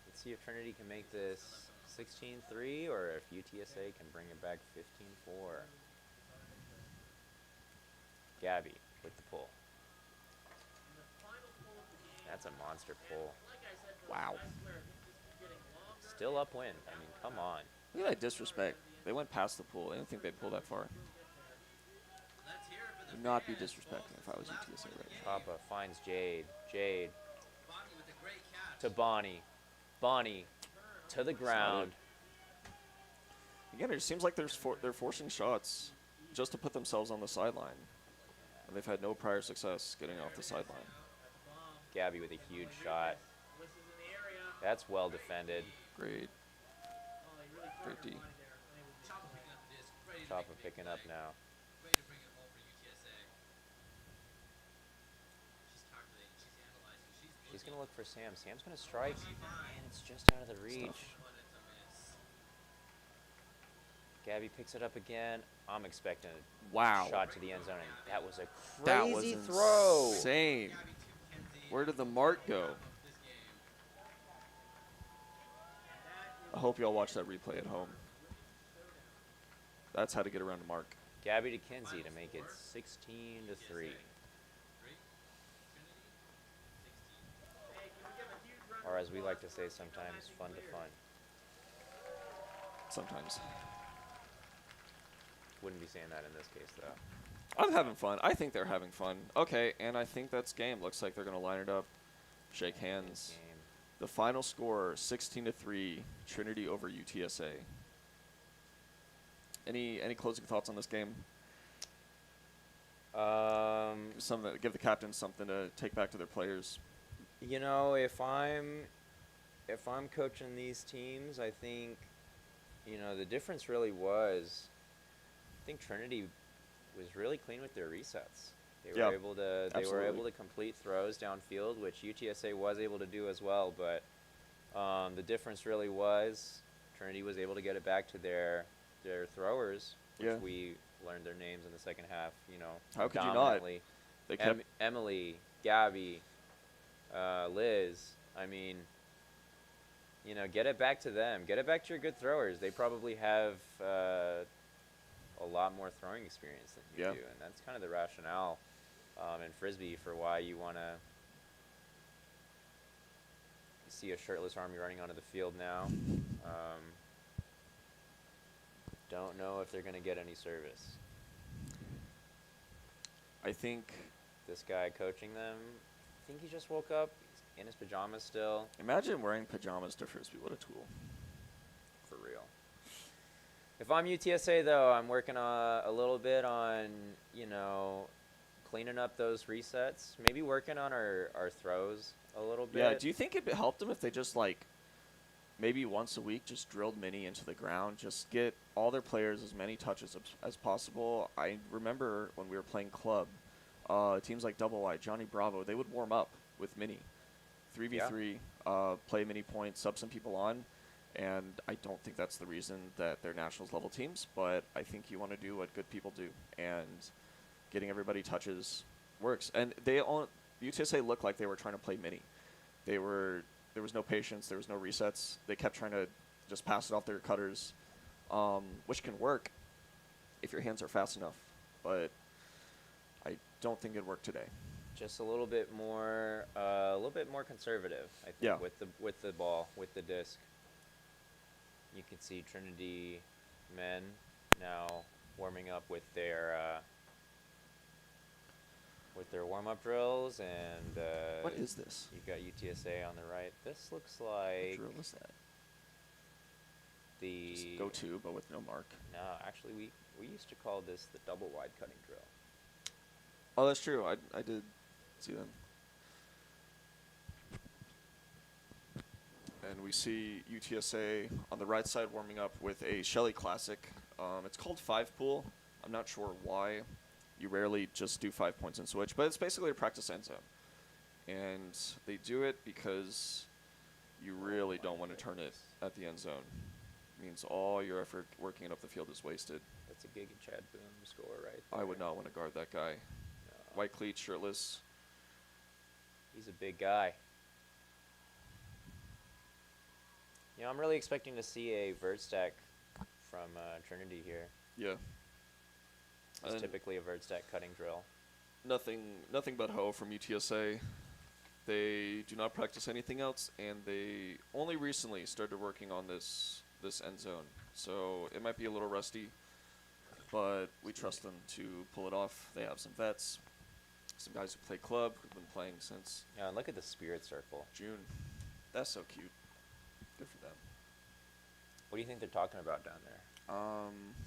Let's see if Trinity can make this 16-3, or if UTSA can bring it back 15-4. Gabby with the pull. That's a monster pull. Wow. Still upwind. I mean, come on. Look at that disrespect. They went past the pool. I didn't think they'd pull that far. Let's hear it for the Would not be fans. disrespecting if I was UTSA right now. Papa finds Jade. Jade Bonnie with a great catch. to Bonnie. Bonnie to the ground. Again, it seems like they're forcing shots just to put themselves on the sideline. And they've had no prior success getting off the sideline. Gabby with a huge shot. That's well defended. Great. Great D. Chopper picking up the disc. Ready to Choppa make a big picking up play. now. Ready to bring it home for UTSA. She's calculating. She's analyzing. She's going to look for Sam. Sam's going to strike, and it's just out of the reach. But it's a miss. Gabby picks it up again. I'm expecting a Wow. shot to the end zone, and that was a That was crazy throw. insane. Gabby to Kenzie. Where did the mark go? Of this game. I hope y'all watch that replay at home. That's how to get around the mark. Gabby to Kinsey to make it 16-3. 3. Trinity. 16. Or as we like to say sometimes, fun to fun. Sometimes. Wouldn't be saying that in this case, though. I'm having fun. I think they're having fun. Okay, and I think that's game. Looks like they're going to line it up, shake hands. Game. The final score, 16-3, Trinity over UTSA. Any closing thoughts on this game? Give the captains something to take back to their players. You know, if I'm coaching these teams, I think, the difference really was, I think Trinity was really clean with their resets. They were able to complete throws downfield, which UTSA was able to do as well. But the difference really was Trinity was able to get it back to their throwers, which we learned their names in the second half. How could you not? dominantly. They kept Emily, Gabby, Liz. I mean, get it back to them. Get it back to your good throwers. They probably have a lot more throwing experience than you do, and that's kind of the rationale in Frisbee for why you want to see a shirtless Army running onto the field now. Don't know if they're going to get any service. I think. This guy coaching them, I think he just woke up. He's in his pajamas still. Imagine wearing pajamas to Frisbee. What a tool. For real. If I'm UTSA, though, I'm working a little bit on, cleaning up those resets. Maybe working on our throws a little bit. Yeah, do you think it helped them if they just, maybe once a week just drilled Minnie into the ground, just get all their players as many touches as possible? I remember when we were playing club, teams like Double Wide, Johnny Bravo, they would warm up with Minnie. 3v3, play mini points, sub some people on. And I don't think that's the reason that they're nationals level teams, but I think you want to do what good people do, and getting everybody touches works. And UTSA looked like they were trying to play mini. There was no patience, there was no resets. They kept trying to just pass it off their cutters, which can work if your hands are fast enough, but I don't think it worked today. Just a little bit more conservative, I think, with the ball, with the disc. You can see Trinity men now warming up with their warm-up drills, and What is this? you got UTSA on the right. This looks What like drill is that? the Just go to, but with no mark. No, actually, we used to call this the double wide cutting drill. Oh, that's true. I did see them. And we see UTSA on the right side warming up with a Shelly Classic. It's called 5-pool. I'm not sure why. You rarely just do 5 points and switch, but it's basically a practice end zone. And they do it because you really don't want to turn it at the end zone. It means all your effort working it up the field is wasted. That's a Gig and Chad Boom score right I there. would not want to guard that guy. No. White cleats, shirtless. He's a big guy. You know, I'm really expecting to see a vert stack from Trinity here. Yeah. It's And typically a vert stack cutting drill. nothing but hoe from UTSA. They do not practice anything else, and they only recently started working on this end zone. So it might be a little rusty, but we trust them to pull it off. They have some vets, some guys who play club, who've been playing since Yeah, and look at the spirit circle. June. That's so cute. Good for them. What do you think they're talking about down there?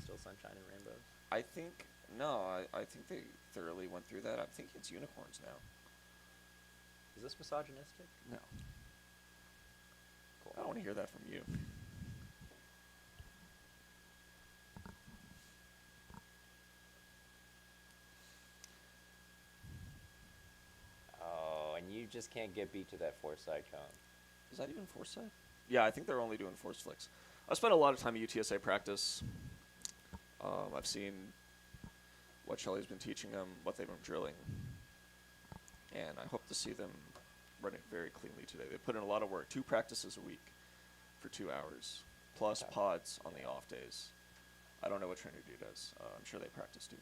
Still sunshine and rainbows? I think I think they thoroughly went through that. I think it's unicorns now. Is this misogynistic? No, Cool. I don't want to hear that from you. Oh, and you just can't get beat to that four-side cone. Is that even force side? Yeah, I think they're only doing force flicks. I spent a lot of time at UTSA practice. I've seen what Shelly's been teaching them, what they've been drilling, and I hope to see them running very cleanly today. They put in a lot of work. 2 practices a week for 2 hours, plus Okay. pods on the off days. I don't know what Trinity does. I'm sure they practice too.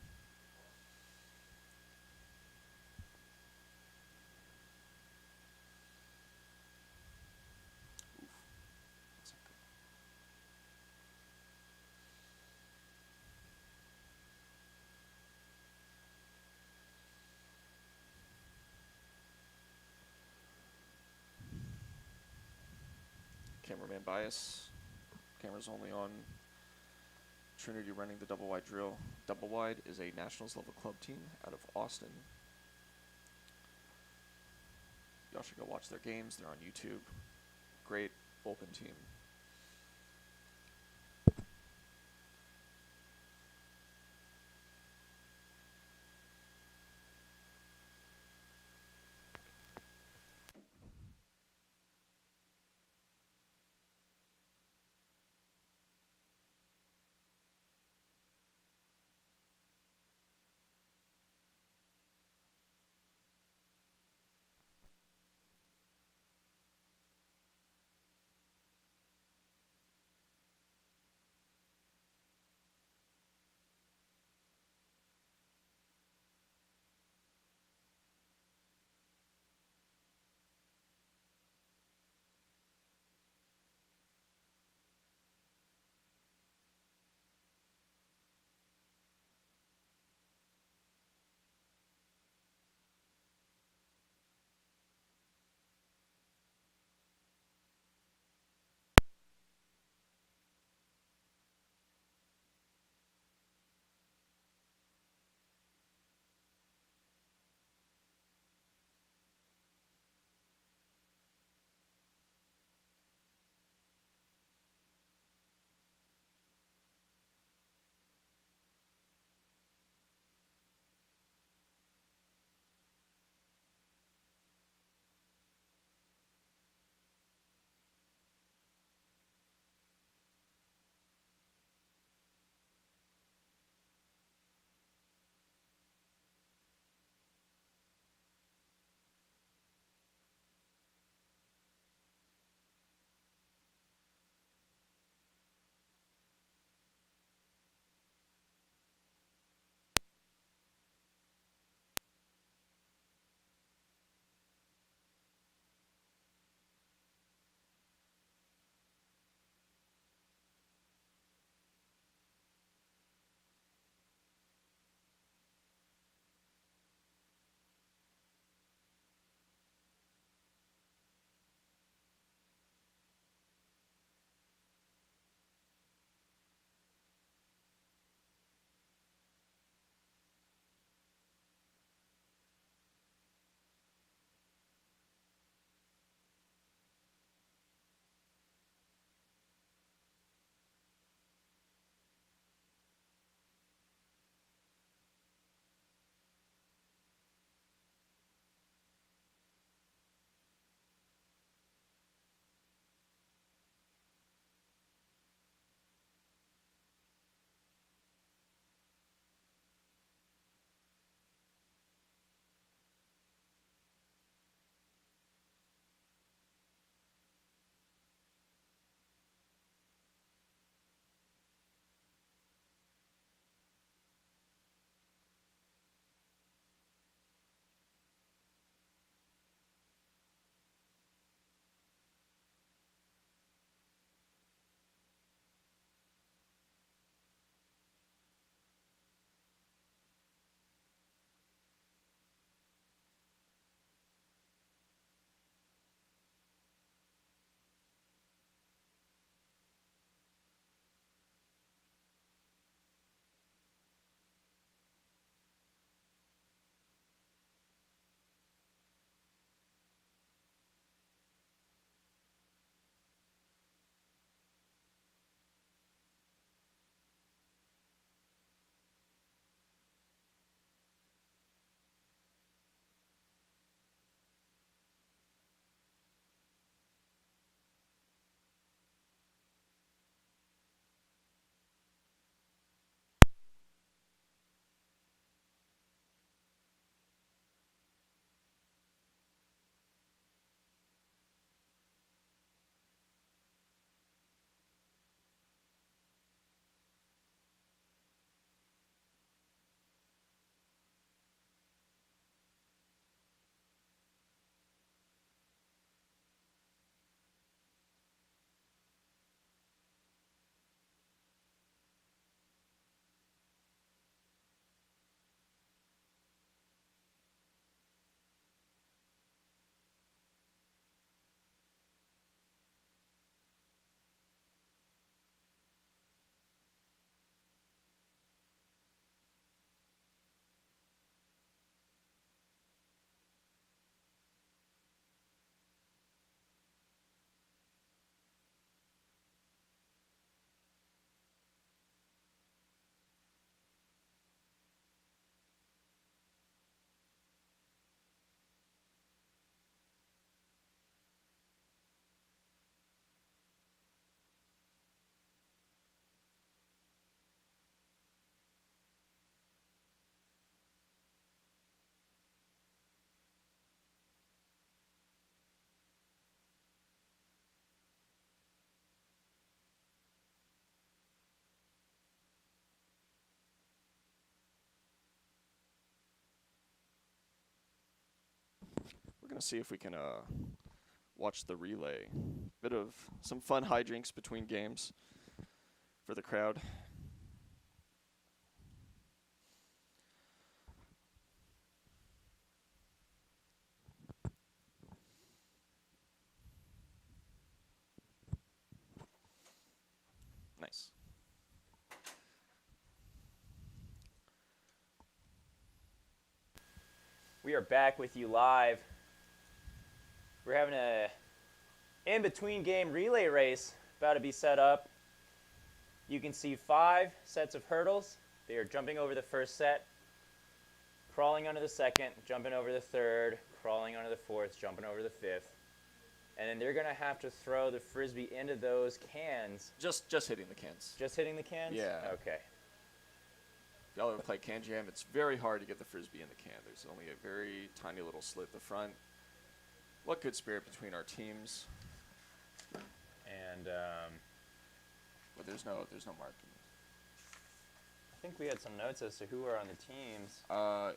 Oof. That's not good. Cameraman bias. Camera's only on Trinity running the double wide drill. Double wide is a nationals level club team out of Austin. Y'all should go watch their games. They're on YouTube. Great bullpen team. gonna see if we can watch the relay. Bit of some fun hijinks between games for the crowd. Nice. We are back with you live. We're having a in-between game relay race about to be set up. You can see 5 sets of hurdles. They are jumping over the first set, crawling onto the second, jumping over the third, crawling onto the fourth, jumping over the fifth. And then they're going to have to throw the Frisbee into those cans. Just hitting the cans. Just hitting the cans? Yeah. Okay. If y'all ever play Can Jam, it's very hard to get the Frisbee in the can. There's only a very tiny little slit at the front. What good spirit between our teams. And But there's no marking. I think we had some notes as to who are on the teams.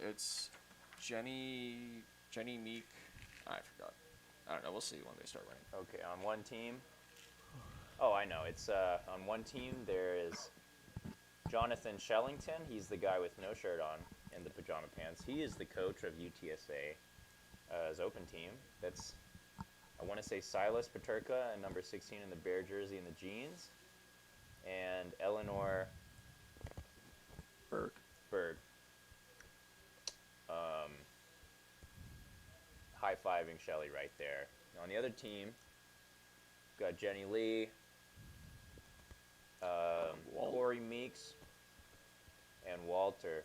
It's Jenny, Meek. I forgot. I don't know. We'll see when they start running. Okay, on one team. Oh, I know. It's on one team there is Jonathan Shellington. He's the guy with no shirt on and the pajama pants. He is the coach of UTSA's open team. That's, I want to say, Silas Paterka, number 16 in the bear jersey and the jeans, and Eleanor Berg. High-fiving Shelly right there. On the other team, we've got Jenny Lee, Corey Meeks, and Walter,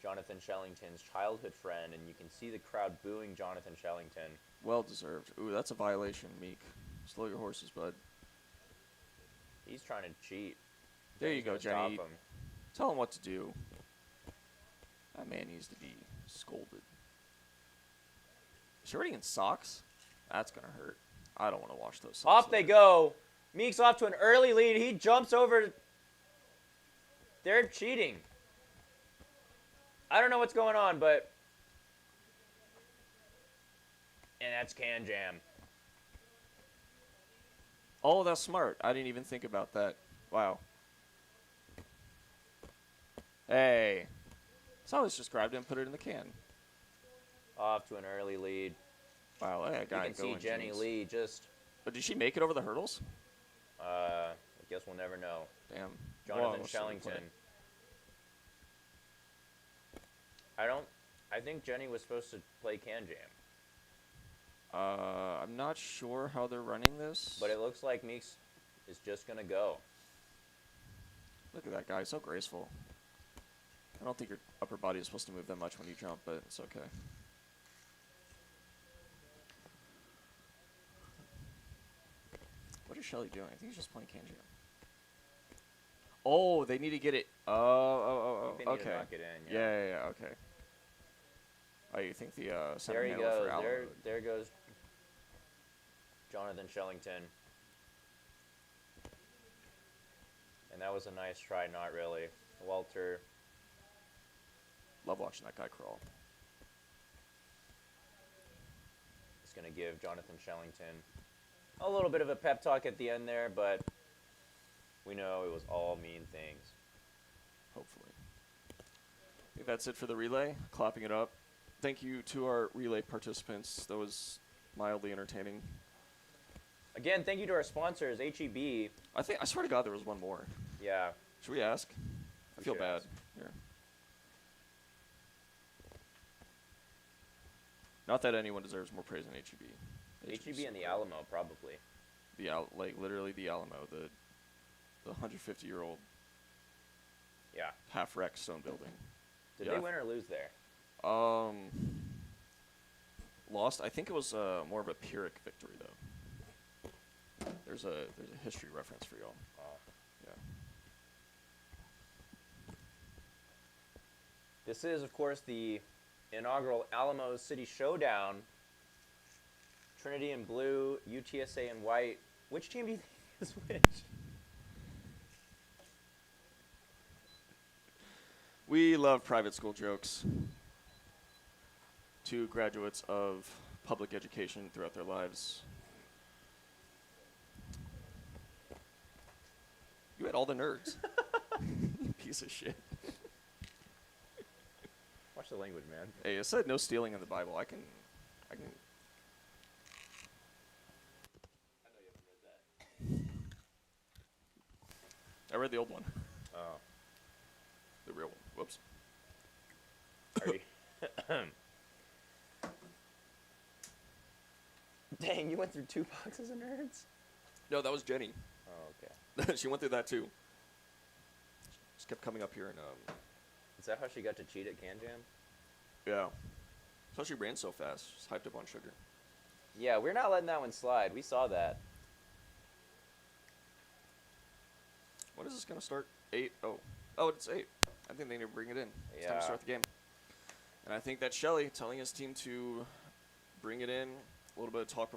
Jonathan Shellington's childhood friend, and you can see the crowd booing Jonathan Shellington. Well deserved. Ooh, that's a violation, Meek. Slow your horses, bud. He's trying to cheat. There you go, Jenny's gonna Jenny. stop him. Tell him what to do. That man needs to be scolded. Is she already in socks? That's gonna hurt. I don't want to wash those socks. Off they later. go. Meeks off to an early lead. He jumps over. They're cheating. I don't know what's going on, but... And that's Can Jam. Oh, that's smart. I didn't even think about that. Wow. Hey. Silas just grabbed it and put it in the can. Off to an early lead. Wow, that You guy can see going, Jenny James. Lee just... But did she make it over the hurdles? I guess we'll never know. Damn. Jonathan Whoa, so we Shellington. played. I think Jenny was supposed to play Can Jam. I'm not sure how they're running this. But it looks like Meeks is just going to go. Look at that guy, so graceful. I don't think your upper body is supposed to move that much when you jump, but it's okay. What is Shelly doing? I think he's just playing Can Jam. Oh, they need to get it. I think they need to okay. knock it in, Yeah, okay. Oh, you think the center There he handler goes. for Alamo? There goes Jonathan Shellington. And that was a nice try, not really. Walter. Love watching that guy crawl. Is going to give Jonathan Shellington a little bit of a pep talk at the end there, but we know it was all mean things. Hopefully. I think that's it for the relay. Clapping it up. Thank you to our relay participants. That was mildly entertaining. Again, thank you to our sponsors, HEB. I swear to God there was one more. Yeah. Should we ask? I We feel should bad. ask. Here. Not that anyone deserves more praise than HEB. HEB and the Alamo, probably. Literally the Alamo, the 150-year-old Yeah. half-wrecked stone building. Did Yeah. they win or lose there? Lost. I think it was more of a Pyrrhic victory though. There's a history reference for y'all. Yeah. This is, of course, the inaugural Alamo City Showdown. Trinity in blue, UTSA in white. Which team do you think is which? We love private school jokes. to graduates of public education throughout their lives. You had all the nerds. You piece of shit. Watch the language, man. Hey, it said no stealing in the Bible. I can. I know you haven't read that. I read the old one. Oh. The real one. Whoops. Are you? Dang, you went through 2 boxes of nerds? No, that was Jenny. Oh, okay. She went through that too. Just kept coming up here and Is that how she got to cheat at Can Jam? yeah. So she ran so fast. She's hyped up on sugar. Yeah, we're not letting that one slide. We saw that. When is this gonna start? 8. Oh, it's 8. I think they need to bring it in. It's time Yeah. to start the game. And I think that's Shelly telling his team to bring it in. A little bit of talk before